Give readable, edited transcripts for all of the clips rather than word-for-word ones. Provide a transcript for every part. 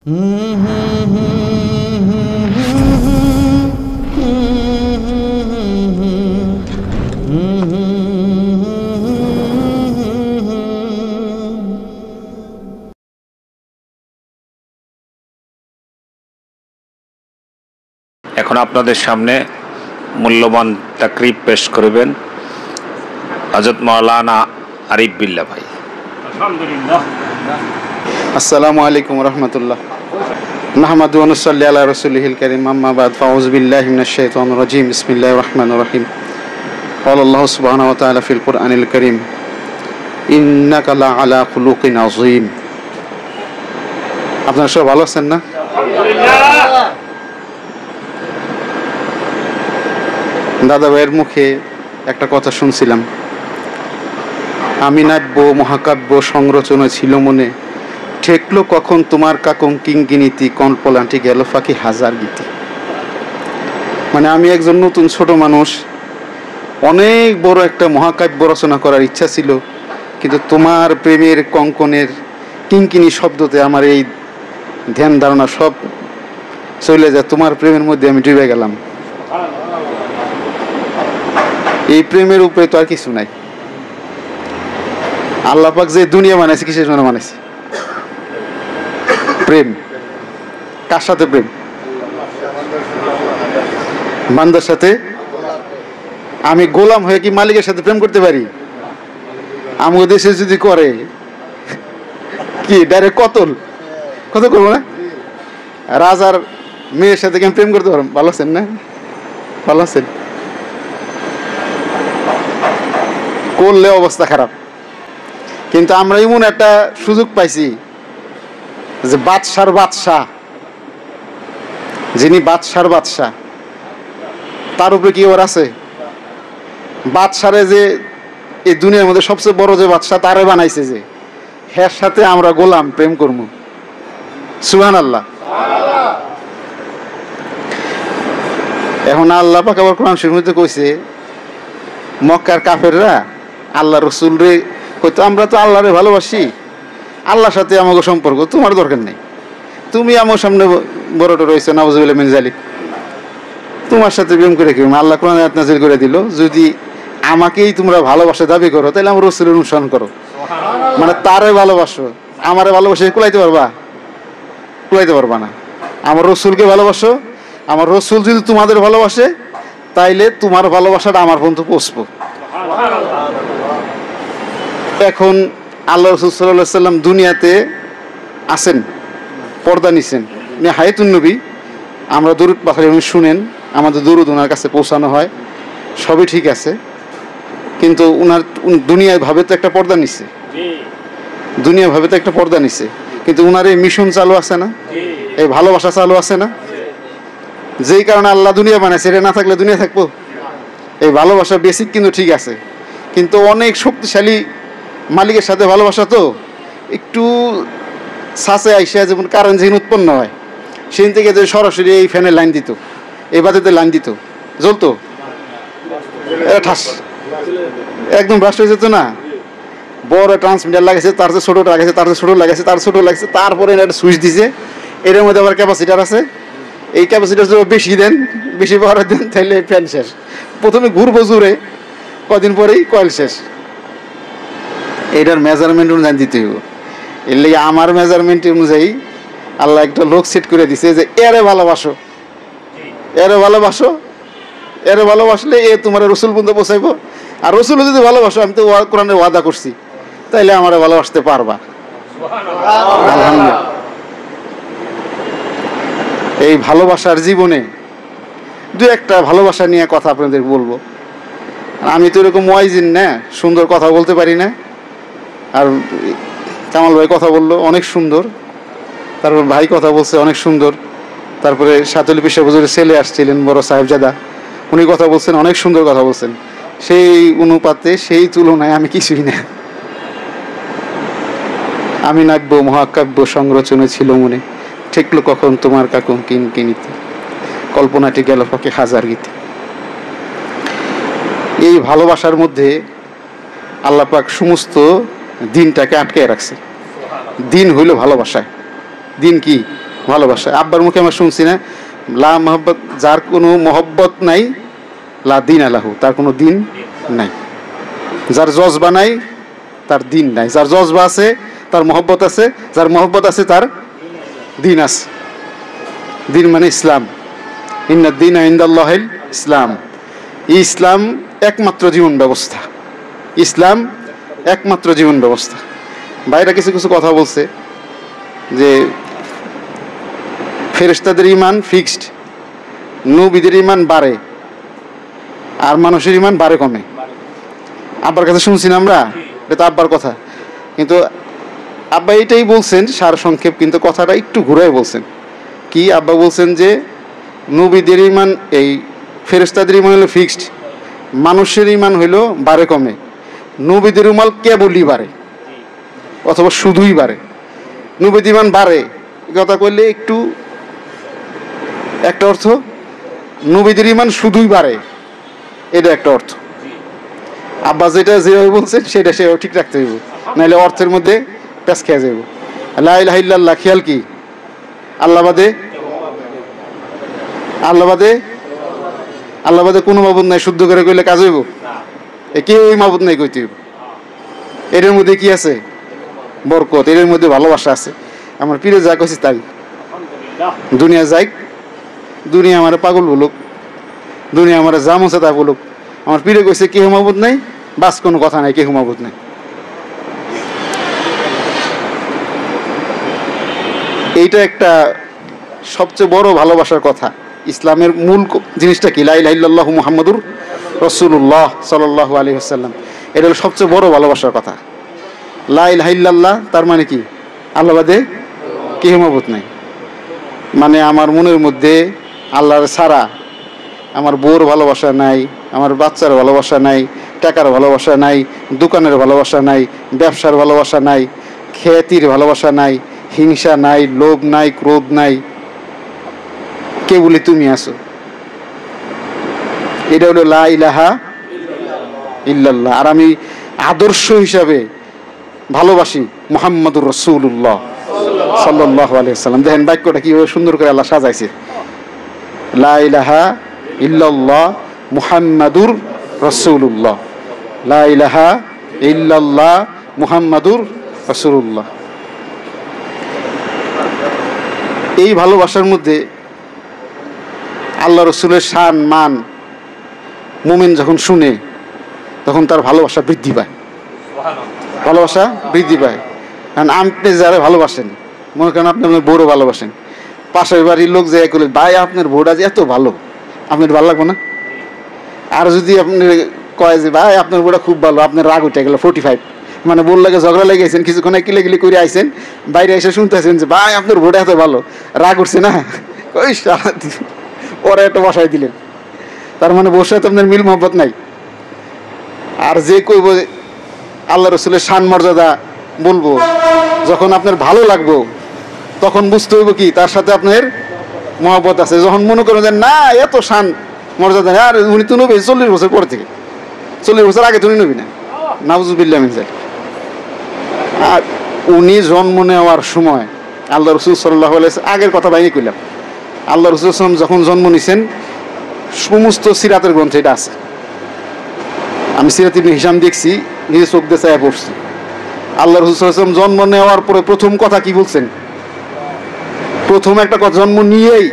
এখন আপনাদের সামনে মূল্যবান তাকরিব পেশ করবেন হযরত মাওলানা আরিফ বিল্লাহ ভাই। আলহামদুলিল্লাহ। আসসালামু আলাইকুম ওয়া রাহমাতুল্লাহ। নাহমাদু ওয়া নুসাল্লি আলা রাসূলিহিল কারীম, আম্মা বাদ, ফাউযু বিল্লাহি মিনাশ শাইতানির রাজীম। বিসমিল্লাহির রাহমানির রাহিম। ক্বালা আল্লাহু সুবহানাহু ওয়া তাআলা ফিল কুরআনিল কারীম, ইন্নাকা লাআলা খুলুকিন আযীম। আপনারা সবাই ভালো আছেন না? দাদা ভাইয়ের মুখে একটা কথা শুনছিলাম, আমি নাট্য মহাকাব্য সংরচনা ছিল মনে, ঠেকলো কখন তোমার কাকং কিঙ্কিনীতি, কল্পলান্টি গেল ফাঁকি হাজার গীতি। মানে আমি একজন নতুন ছোট মানুষ, অনেক বড় একটা মহাকাব্য রচনা করার ইচ্ছা ছিল, কিন্তু তোমার প্রেমের কঙ্কনের কিঙ্কিনী শব্দতে আমার এই ধ্যান ধারণা সব চলে যায়, তোমার প্রেমের মধ্যে আমি ডুবে গেলাম। এই প্রেমের উপরে তো আর কিছু নাই। আল্লাহ পাক যে দুনিয়া বানাইছে কিসের জন্য বানাইছে? প্রেম। কার সাথে প্রেম? বান্দার সাথে। আমি গোলাম হয়ে কি মালিকের সাথে প্রেম করতে পারি? আমার দেশে যদি করে কি ডাইরেক্ট কতল করবো না? রাজার মেয়ের সাথে কেন প্রেম করতে পারো? ভালো আছেন না? ভালো আছেন? করলে অবস্থা খারাপ। কিন্তু আমরা এমন একটা সুযোগ পাইছি যে বাদশার বাদশাহ, যিনি বাদশার বাদশাহ, তার উপরে কি ওর আছে? বাদশারে যে এই দুনিয়ার মধ্যে সবচেয়ে বড় যে বাদশাহ, তারে বানাইছে যে, এর সাথে আমরা গোলাম প্রেম করবো। সুবহানাল্লাহ। এখন আল্লাহ পাক আবার কোরআন শরীফের মধ্যে কইছে, মক্কার কাফেররা আল্লাহ রসুল রে কইতো, আমরা তো আল্লাহরে ভালোবাসি, আল্লাহর সাথে আমাকে সম্পর্ক, তোমার দরকার নেই, তুমি আমার সামনে বড়টা রয়েছে, নাউযুবিল্লাহ মিন যালিক, তোমার সাথে প্রেম করে কি? আল্লাহ কোরআন আয়াত নাযিল করে দিল, যদি আমাকেই তোমরা ভালোবাসা দাবি করো তাহলে আমার রসুলের অনুসরণ করো। মানে তারে ভালোবাসো, আমারে ভালোবাসে কুলাইতে পারবা? কুলাইতে পারবা না। আমার রসুলকে ভালোবাসো, আমার রসুল যদি তোমাদের ভালোবাসে তাইলে তোমার ভালোবাসাটা আমার পর্যন্ত পৌঁছবো। এখন আল্লাহ রাসূল সাল্লাল্লাহু আলাইহি সাল্লাম দুনিয়াতে আছেন, পর্দা নিছেন, হায়াতুন নবী, আমরা দরুদ পাঠাই, উনি শুনেন, আমাদের দরুদ ওনার কাছে পৌঁছানো হয়, সবই ঠিক আছে। কিন্তু উনার দুনিয়ায় ভাবে তো একটা পর্দা নিছে, দুনিয়া ভাবে তো একটা পর্দা নিছে, কিন্তু উনার এই মিশন চালু আছে না? এই ভালোবাসা চালু আছে না? যেই কারণে আল্লাহ দুনিয়া বানাইছে, এটা না থাকলে দুনিয়া থাকবো? এই ভালোবাসা বেসিক কিন্তু ঠিক আছে, কিন্তু অনেক শক্তিশালী মালিকের সাথে ভালোবাসা তো একটু ছাঁচে আইসা, যেমন কারেন্ট যেদিন উৎপন্ন হয় সেদিন থেকে যদি সরাসরি এই ফ্যানের লাইন দিত, এই বাতিতে লাইন দিত, জ্বলতো? ঠাস একদম ব্রাস্ট হয়ে যেত না? বড় ট্রান্সমিটার লাগাইছে, তার যে ছোটো লাগাইছে, তার যে ছোটো লাগাইছে, তার ছোটো লাগাইছে, তারপরে একটা সুইচ দিছে, এর মধ্যে আবার ক্যাপাসিটার আছে, এই ক্যাপাসিটার যদি বেশি দেন, বেশি পাওয়ার দেন, তাহলে ফ্যান শেষ। প্রথমে ঘুরবো জোরে, কদিন পরেই কয়েল শেষ। এটার মেজারমেন্ট অনুযায়ী দিতে হইব। এর লেগে আমার মেজারমেন্ট অনুযায়ী আল্লাহ একটা লোক সেট করে দিছে যে এরে ভালোবাসো, এরে ভালোবাসো, এরে ভালোবাসলে এ তোমার রসুল পর্যন্ত পৌঁছাইবো। আর রসুল যদি ভালোবাসো, আমি তো কোরআনে ওয়াদা করছি, তাইলে আমার ভালোবাসতে পারবা। আলহামদুলিল্লাহ। এই ভালোবাসার জীবনে দু একটা ভালোবাসা নিয়ে কথা আপনাদের বলবো। আমি তো এরকম ওয়াইজিন না, সুন্দর কথা বলতে পারি না। আর কামাল ভাই কথা বললো অনেক সুন্দর, তারপর ভাই কথা বলছে অনেক সুন্দর, তারপরে সাতুল পিসা হুজুরের ছেলে আসছিলেন বড় সাহেবজাদা, উনি কথা বলছেন, অনেক সুন্দর কথা বলছেন। সেই অনুপাতে, সেই তুলনায় আমি কিছুই না। আমি নাট্য মহাকাব্য সংরচনা ছিল মনে, ঠেকলো কখন তোমার কাকন কিনকিনীতি, কল্পনাটি গেল ফাঁকে হাজার গীতি। এই ভালোবাসার মধ্যে আল্লাহ পাক সমস্ত দিনটাকে আটকে রাখছে। দিন হইল ভালোবাসায়। দিন কি? ভালোবাসা। আব্বার মুখে আমরা শুনছি না, লা মহব্বত, যার কোনো মহব্বত নাই, লা দিন আলাহু, তার কোনো দিন নাই। যার জজবা নাই তার দিন নাই, যার জজবা আছে তার মহব্বত আছে, যার মহব্বত আছে তার দিন আছে। দিন মানে ইসলাম, ইন্না দিন ইনদাল্লাহিল ইসলাম। ইসলাম একমাত্র জীবন ব্যবস্থা, ইসলাম একমাত্র জীবন ব্যবস্থা। বাইরে কিছু কিছু কথা বলছে যে ফেরেশতাদের ঈমান ফিক্সড, নবীদের ঈমান বাড়ে আর মানুষের ঈমান বাড়ে কমে। আব্বার কাছে শুনছি না আমরা, এটা তো আব্বার কথা, কিন্তু আব্বা এটাই বলছেন সার সংক্ষেপ, কিন্তু কথাটা একটু ঘুরাই বলছেন। কি আব্বা বলছেন যে নবীদের ঈমান, এই ফেরেশতাদের ঈমান হলো ফিক্সড, মানুষের ঈমান হইলো বাড়ে কমে। নবীদের ঈমান কেবলই বাড়ে অথবা শুধুই বাড়ে। নবীদের ঈমান বাড়ে কথা কইলে একটু একটা অর্থ, নবীদের ঈমান শুধুই বাড়ে এটা একটা অর্থ। আব্বা যেটা যেভাবে বলছেন সেটা সেভাবে ঠিক রাখতে হইব, নাহলে অর্থের মধ্যে প্যাঁচ খেয়ে যাইব। লা ইলাহা ইল্লাল্লাহ, খেয়াল কি? আল্লাহ বাদে, আল্লাহ বাদে, আল্লাহ বাদে কোনো মাবুদ নাই, শুদ্ধ করে কইলে কাজ হইব? কেউই মাবুদ নাই কইতে হইব। এর মধ্যে কি আছে? বরকত, এর মধ্যে ভালোবাসা আছে। আমার পীরে যা কইছি তাই। দুনিয়া যাই, দুনিয়া আমার পাগল বলুক, দুনিয়া আমার যা মনসা তা বলুক, আমার পীরে কইছে কেহ মাবুদ নাই, বাস কোনো কথা নাই, কেহ মাবুদ নাই। এইটা একটা সবচেয়ে বড় ভালোবাসার কথা। ইসলামের মূল জিনিসটা কি? লা ইলাহা ইল্লাল্লাহু মুহাম্মাদুর রাসূলুল্লাহ সাল্লাল্লাহু আলাইহি ওয়াসাল্লাম। এটা হলো সবচেয়ে বড় ভালোবাসার কথা। লা ইলাহা ইল্লাল্লাহ তার মানে কি? আল্লাহ বাদে কেহ মাবুদ নাই। মানে আমার মনের মধ্যে আল্লাহর ছাড়া আমার বউর ভালোবাসা নাই, আমার বাচ্চার ভালোবাসা নাই, টাকার ভালোবাসা নাই, দোকানের ভালোবাসা নাই, ব্যবসার ভালোবাসা নাই, খ্যাতির ভালোবাসা নাই, হিংসা নাই, লোভ নাই, ক্রোধ নাই, কেবলই তুমি আছো। এটা হলো লা ইলাহা ইল্লাল্লাহ। আর আমি আদর্শ হিসাবে ভালোবাসি মুহাম্মাদুর রাসূলুল্লাহ সাল্লাল্লাহু আলাইহি ওয়াসাল্লাম। দেখেন বাক্যটা কিভাবে সুন্দর করে আল্লাহ সাজাইছে। লা ইলাহা ইল্লাল্লাহ মুহাম্মাদুর রাসূলুল্লাহ, লা ইলাহা ইল্লাল্লাহ মুহাম্মাদুর রাসূলুল্লাহ। এই ভালোবাসার মধ্যে আল্লাহ রসুলের শান মান মুমিন যখন শুনে তখন তার ভালোবাসা বৃদ্ধি পায়, ভালোবাসা বৃদ্ধি পায়। কারণ আপনি যারা ভালোবাসেন, মনে করেন আপনি আপনার বউরও ভালোবাসেন, পাশের বাড়ির লোক যে করলে ভাই আপনার বউটা যে এত ভালো, আপনার ভালো লাগবে না? আর যদি আপনি কয় যে ভাই আপনার বউটা খুব ভালো, আপনার রাগ উঠে গেল 45, মানে বউর লাগে ঝগড়া লেগেছেন, কিছুক্ষণ কিলে করে আইসেন, বাইরে এসে শুনতেছেন যে ভাই আপনার বউটা এত ভালো, রাগ উঠছে না, ওই ওরা একটা বসাই দিলেন, তার মানে বসে তো আপনার মিল মহব্বত নাই। আর যে কইব আল্লাহ রসুলের শান মর্যাদা বলবো, যখন আপনার ভালো লাগবো তখন বুঝতে হইব কি তার সাথে আপনার মহব্বত আছে। যখন মনে করেন যে না এত শান মর্যাদা, আর উনি তো নবী 40 বছর পর থেকে, 40 বছর আগে তুমি নবী না, নাউজুবিল্লাহ মিন যালিক। আর উনি জন্ম নেওয়ার সময় আল্লাহ রসুল সাল্লাল্লাহু আলাইহি ওয়াসাল্লাম, আগের কথা বাইরে কইলাম, আল্লাহ রসুল সাল্লাম যখন জন্ম নিছেন সমস্ত সিরাতের গ্রন্থে এটা আছে। আমি সিরাত ইবনে হিশাম দেখছি, নিজে চোখ দিয়ে চায়া পড়ছি। আল্লাহ রসুল সাল্লাল্লাহু আলাইহি ওয়াসাল্লাম জন্ম নেওয়ার পরে প্রথম কথা কি বলছেন? প্রথম একটা কথা, জন্ম নিয়েই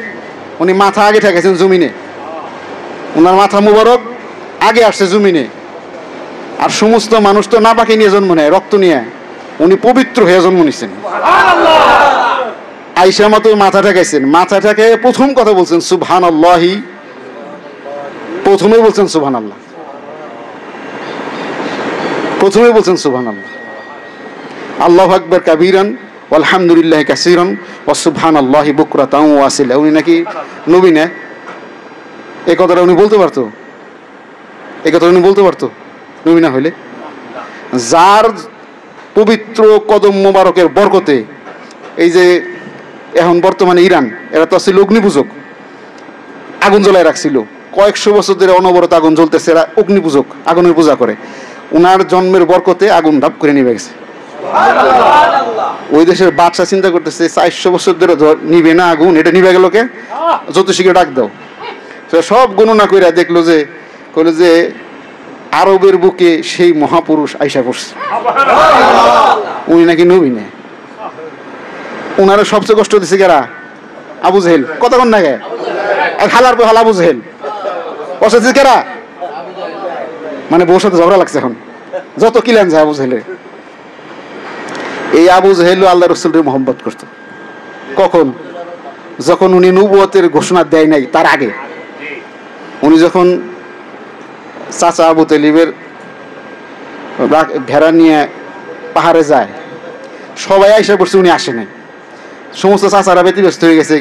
উনি মাথা আগে ঠেকেছেন জমিনে, ওনার মাথা মুবারক আগে আসছে জমিনে। আর সমস্ত মানুষ তো নাপাকে নিয়ে জন্ম নেয়, রক্ত নিয়ে, উনি পবিত্র হয়ে জন্ম নিচ্ছেন। আয়েশা মতো মাথা ঠেকাইছেন, মাথা ঠেকে প্রথম কথা বলছেন সুবহানাল্লাহি, প্রথমেই বলছেন সুবহানাল্লাহ, প্রথমেই বলছেন সুবহানাল্লাহ। আল্লাহু আকবার কাবীরান আলহামদুলিল্লাহ কাসীরান ওয়া সুবহানাল্লাহি বুকরাতান ওয়া আসিলা। উনি নাকি নবী না, এই কথাটা উনি বলতে পারতো, এই কথা উনি বলতে পারতো নবী না হইলে? যার পবিত্র কদম মোবারকের বরকতে, এই যে এখন বর্তমানে ইরান, এরা তো ছিল অগ্নিপূজক, আগুন জ্বলায় রাখছিল কয়েকশো বছর ধরে, অনবরত আগুন জ্বলতেছে, এরা অগ্নিপূজক, আগুনের পূজা করে। ওনার জন্মের বরকতে আগুন ধাপ করে নিভে গেছে। ওই দেশের বাদশা চিন্তা করতেছে 400 বছর ধরে নিবে না আগুন, এটা নিবে গেল কে, জ্যোতিষীকে ডাক দাও। তো সব গণনা কইরা দেখলো যে কইলো যে আরবের বুকে সেই মহাপুরুষ আইসা পড়ছে, উনি নাকি নবী না। ওনারা সবচেয়ে কষ্ট দিছে কারা, আবু জেহেল। কতক্ষণ না গে হালার পর হাল আবু জেহেল কষ্ট দিছে কারা, মানে বউর সাথে ঝগড়া লাগছে এখন, যত কিলেন যায় আবু জেহেলের। এই আবু জেহেল আল্লাহ রসুলের মোহাম্মত করত। কখন, যখন উনি নবুয়তের ঘোষণা দেয় নাই তার আগে। উনি যখন চাচা আবু তালিবের ভেড়া নিয়ে পাহাড়ে যায়, সবাই আইসা পড়ছে, উনি আসে নাই। সমস্ত চাচারা ব্যতিব্যস্ত হয়ে গেছে,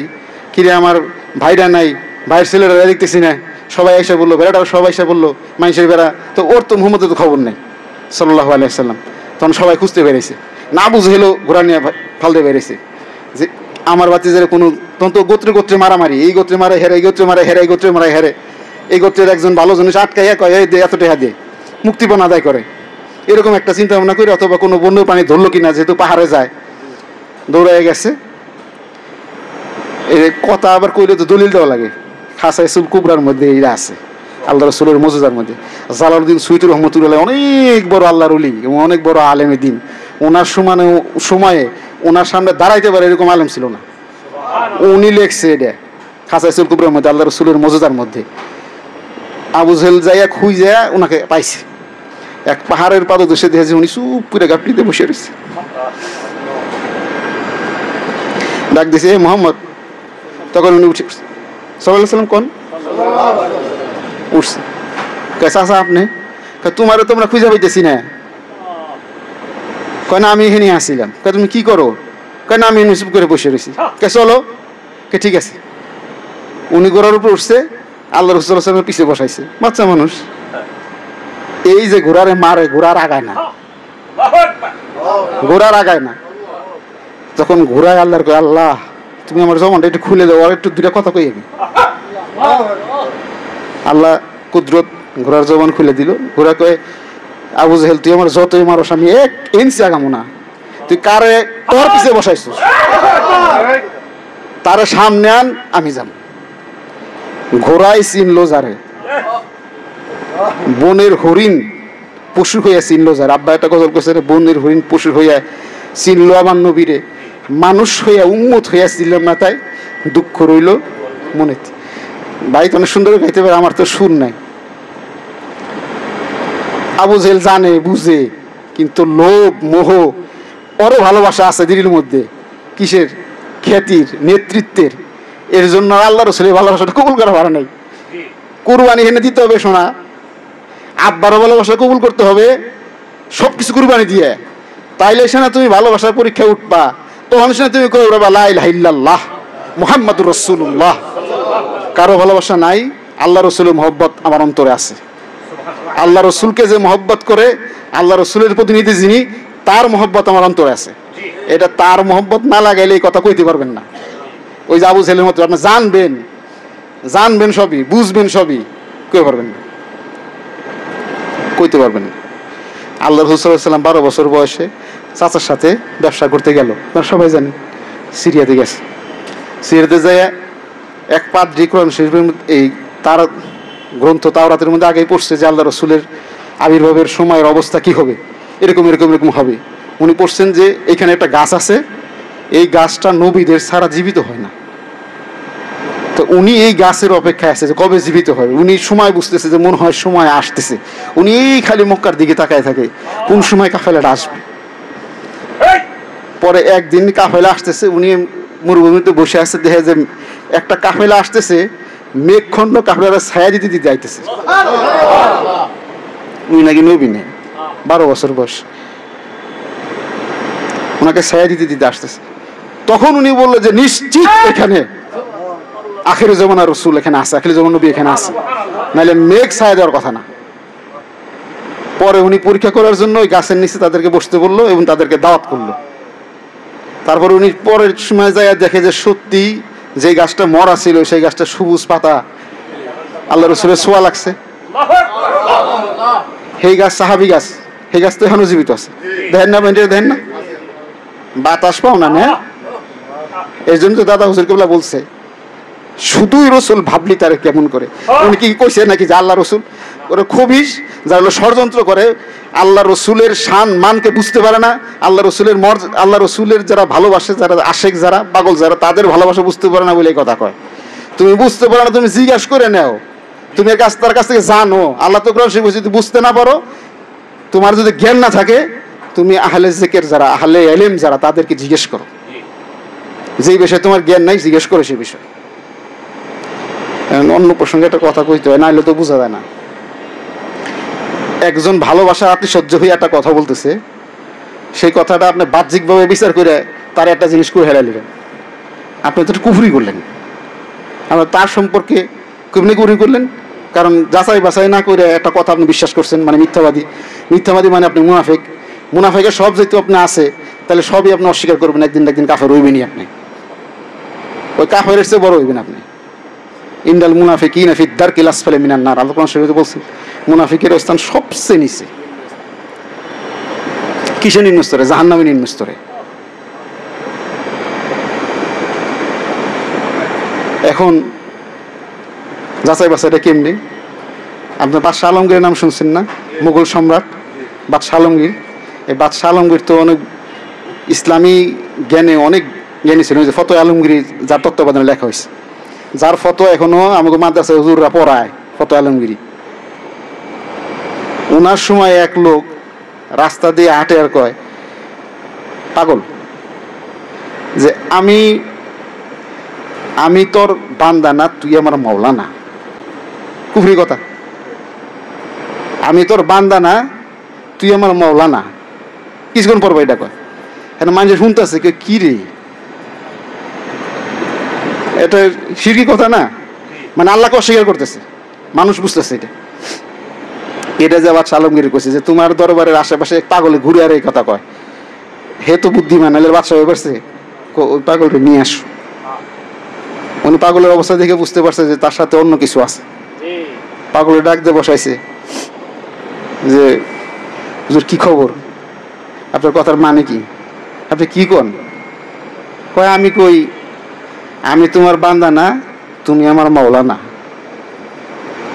কিরে আমার ভাইরা নাই, ভাইয়ের ছেলেরা দেখতেছি না, সবাই আইসা বললো, ভেড়াটাও সবাই আইসা বললো মানুষের ভেড়া, তো ওর তো মুহাম্মদের তো খবর নেই সাল্লাল্লাহু আলাইহি সাল্লাম। তখন সবাই খুঁজতে বেরিয়েছে, না বুঝেলো ঘোড়া নিয়ে ফালতে বেরিয়েছে যে আমার বাতিজারে কোনো, তখন তো গোত্রে গোত্রে মারামারি, এই গোত্রে মারে হেরে, এই গোত্রে মারে হেরে, এই গোত্রে মারে হেরে, এই গোত্রের একজন ভালো জিনিস আটকাইয়া কয় দে এত টাকা দিয়ে মুক্তিপণ আদায় করে, এরকম একটা চিন্তা ভাবনা করে, অথবা কোনো বন্য প্রাণী ধরলো কিনা, যেহেতু পাহাড়ে যায় দৌড়ায় গেছে। এই কথা আবার কইলে তো দলিল দেওয়া লাগে, খাসাইসুল কুবরার মধ্যে এইটা আছে, আল্লাহ রসুলের মজুজার মধ্যে। জালালউদ্দিন সুয়ুতি রহমতুল্লাহ অনেক বড় আল্লাহর ওলি এবং অনেক বড় আলেমে দিন, ওনার সময়ে ওনার সামনে দাঁড়াইতে পারে এরকম আলেম ছিল না। উনি লেখছে এটা খাসাইসুল কুবরার মধ্যে, আল্লাহ রসুলের মজুজার মধ্যে। আবু জেহেল যাইয়া খুঁজে ওনাকে পাইছে, এক পাহাড়ের পাদদেশে দেখেছে উনি চুপ করে গাপটিতে বসে রয়েছে। ডাক দিছে এ মোহাম্মদ, তখন উনি উঠে সাল্লাল্লাহু আলাইহি সাল্লাম কোন উঠছে, চাচা আপনি, তোমারও তোমরা খুঁজে পাইতেছি না। কয় না আমি এখানে আসছিলাম। কয় তুমি কি করো? কয় না আমি চুপ করে বসে রয়েছি। কে চলো, কে ঠিক আছে। উনি ঘোড়ার উপর উঠছে, আল্লাহ রাসূল সাল্লাল্লাহু আলাইহি ওয়াসাল্লামের পিছে বসাইছে। বাচ্চা মানুষ, এই যে ঘোড়ারে মারে, ঘোড়ার আগায় না, ঘোড়ার আগায় না। যখন ঘোড়ায় আল্লাহর কয় আল্লাহ তুমি আমার জবানটা একটু খুলে দাও, আর একটু দুটা কথা কই আমি। আল্লাহ কুদরত ঘোড়ার জবান খুলে দিল। ঘোড়া কয় আবু জেহেল তুই আমার যতই মারস আমি 1 ইঞ্চি আগামো না, তুই কারে তোর পিছে বসাইছিস, তারে সামনে আন আমি যাব। ঘোড়াই চিনলো যারে, বনের হরিণ পশু হইয়া চিনলো যারে। আব্বা একটা গজল করছে, বনের হরিণ পশু হইয়া চিনলো আমার নবীরে, মানুষ হইয়া উম্মত হইয়া ছিলাম না, তাই দুঃখ রইল মনে। ভাই তো অনেক সুন্দর গাইতে পারে, আমার তো সুর নাই। আবু জেহেল জানে বুঝে, কিন্তু লোভ মোহ ওরও ভালোবাসা আছে দিদির মধ্যে, কিসের, খ্যাতির, নেতৃত্বের। এর জন্য আল্লাহ রসুলের ভালোবাসাটা কবুল করা ভালো নাই। কুরবানি এনে দিতে হবে শোনা, আব্বারও ভালোবাসা কবুল করতে হবে, সবকিছু কুরবানি দিয়ে, তাইলে সে না তুমি ভালোবাসার পরীক্ষা উঠবা। তখন সে তুমি কইবা লা ইলাহা ইল্লাল্লাহ মুহাম্মাদুর রাসূলুল্লাহ। কারো ভালোবাসা নাই, আল্লাহ রসুলের মহব্বত আমার অন্তরে আছে। আল্লাহ রসুলকে যে মহব্বত করে, আল্লাহ রসুলের প্রতিনিধি যিনি, তার মহব্বত আমার অন্তরে আছে। এটা তার মহব্বত না লাগাইলে এই কথা কইতে পারবেন না। ওই যে আবু জেহেলের মতো আপনি জানবেন সবই, বুঝবেন সবই, কই পারবেন না, কইতে পারবেন না। আল্লাহ রাসূল সাল্লাল্লাহু আলাইহি ওয়াসাল্লাম 12 বছর বয়সে চাচার সাথে ব্যবসা করতে গেল। আপনারা সবাই জানেন, সিরিয়াতে গেছে। সিরিয়াতে যায় এক পাদ্রী কোরআন শরীফের এই তার গ্রন্থ তাওরাতের মধ্যে আগেই পড়ছে যে আল্লাহ রসুলের আবির্ভাবের সময়ের অবস্থা কি হবে, এরকম হবে। উনি পড়ছেন যে এখানে একটা গাছ আছে, এই গাছটা নবীদের ছাড়া জীবিত হয় না। তো উনি এই গাছের অপেক্ষায় আছে যে কবে জীবিত হবে। উনি সময় বুঝতেছে যে মনে হয় সময় আসতেছে। উনি খালি মক্কার দিকে তাকায় থাকে, কোন সময় কাফেলাটা আসবে। পরে একদিন কাফেলা আসতেছে, উনি মরুভূমিতে বসে আছে, দেখে যে একটা কাফেলা আসতেছে, মেঘখণ্ড কাফেলার ছায়া দিতে যাইতেছে। উনি নাকি নবী নেই, 12 বছর বয়স, ওনাকে ছায়া দিতে আসতেছে। তখন উনি বললো যে নিশ্চিত এখানে আখিরে জামানার রাসূল এখানে আছে, আখিরে জামানার নবী এখানে আছে, নাহলে মেঘ ছায়া দেওয়ার কথা না। পরে উনি পরীক্ষা করার জন্য ওই গাছের নিচে তাদেরকে বসতে বললো এবং তাদেরকে দাওয়াত করলো। তারপর উনি পরের সময় যায় দেখে যে সত্যি যে গাছটা মরা ছিল সেই গাছটা সবুজ পাতা, আল্লাহ রসুলের ছোঁয়া লাগছে। সেই গাছ সাহাবী গাছ, সেই গাছ তো এখনো জীবিত আছে, দেখেন না, দেখেন না। বাতাস পাও না, না? এই জন্য তো দাদা হুজুর কেবলা বলছে শুধুই রসুল ভাবলি তারে কেমন করে। উনি কি কইছে নাকি যে আল্লাহ রসুল? ওরা খবিস যারা হলো ষড়যন্ত্র করে, আল্লাহ রসুলের শান মানকে বুঝতে পারে না, আল্লাহ রসুলের আল্লাহ রসুলের যারা ভালোবাসে, যারা আশেক, যারা পাগল, যারা তাদের ভালোবাসা বুঝতে পারে না বলে এই কথা কয়। তুমি বুঝতে পারো না, তুমি জিজ্ঞাসা করে নাও, তুমি তার কাছ থেকে জানো। আল্লাহ তো কোরআন শরীফে যদি বুঝতে না পারো, তোমার যদি জ্ঞান না থাকে, তুমি আহলে জিকির যারা, আহলে ইলম যারা, তাদেরকে জিজ্ঞেস করো। যেই বিষয়ে তোমার জ্ঞান নাই জিজ্ঞেস করো সেই বিষয়। অন্য প্রসঙ্গে একটা কথা কইতে হয়, নাহলে তো বোঝা যায় না। একজন ভালোবাসা আপনি সহ্য হয়ে একটা কথা বলতেছে, সেই কথাটা আপনি বাহ্যিকভাবে বিচার করে তার একটা জিনিস করে হেরা নিলেন, আপনি তো কুফরি করলেন। আমরা তার সম্পর্কে কেমনি কুফরি করলেন? কারণ যাচাই বাছাই না করে একটা কথা আপনি বিশ্বাস করছেন, মানে মিথ্যাবাদী। মিথ্যাবাদী মানে আপনি মুনাফিক। মুনাফিকের সব যেহেতু আপনি আছে, তাহলে সবই আপনি অস্বীকার করবেন, একদিন না একদিন কাফের হইবেনই আপনি। ওই কাফেরের চেয়ে বড় হইবেন আপনি। ইন্দাল মুনাফিকিনা ফি দারকিল আসফালি মিনান নার, আল্লাহ কোরআন শরীফে বলছেন মুনাফিকের স্থান সবচেয়ে নিচে। কিসে নিম্ন স্তরে? জাহান্নামের নিম্ন স্তরে। এখন যাচাই বাছাইটা কেমনি? আপনার বাদশাহ আলমগীরের নাম শুনছেন না? মুঘল সম্রাট বাদশাহ আলমগীর। এই বাদশাহ আলমগীর তো অনেক ইসলামী জ্ঞানে অনেক জ্ঞানী ছিল। যে ফতোয়া আলমগীরি যার তত্ত্বাবধানে লেখা হয়েছে, যার ফতোয়া এখনো আমাকে মাদ্রাসায় হুজুররা পড়ায়, ফতোয়া আলমগীরি। ওনার সময় এক লোক রাস্তা দিয়ে হাঁটে আর কয়, পাগল, যে আমি তোর বান্দা না, তুই আমার মাওলা না। কুফরি কথা। আমি তোর বান্দা না, তুই আমার মাওলা না। কিছুক্ষণ পর এটা কয়, হ্যাঁ মানুষ শুনতেছে, কি রে, এটা শিরকি কথা না? মানে আল্লাহকে অস্বীকার করতেছে, মানুষ বুঝতেছে এটা। এটা যে আবার আলমগীর কইছে যে তোমার দরবারের আশেপাশে পাগলে ঘুরে আর এই কথা কয়, হে তো বুদ্ধিমান, এর বাদশা হয়ে পারছে, ওই পাগলকে নিয়ে আসো। উনি পাগলের অবস্থা দেখে বুঝতে পারছে যে তার সাথে অন্য কিছু আছে। পাগলের ডাক দিয়ে বসাইছে যে হুজুর কি খবর, আপনার কথার মানে কি, আপনি কি কোন? কয় আমি কই, আমি তোমার বান্দা না, তুমি আমার মাওলা না।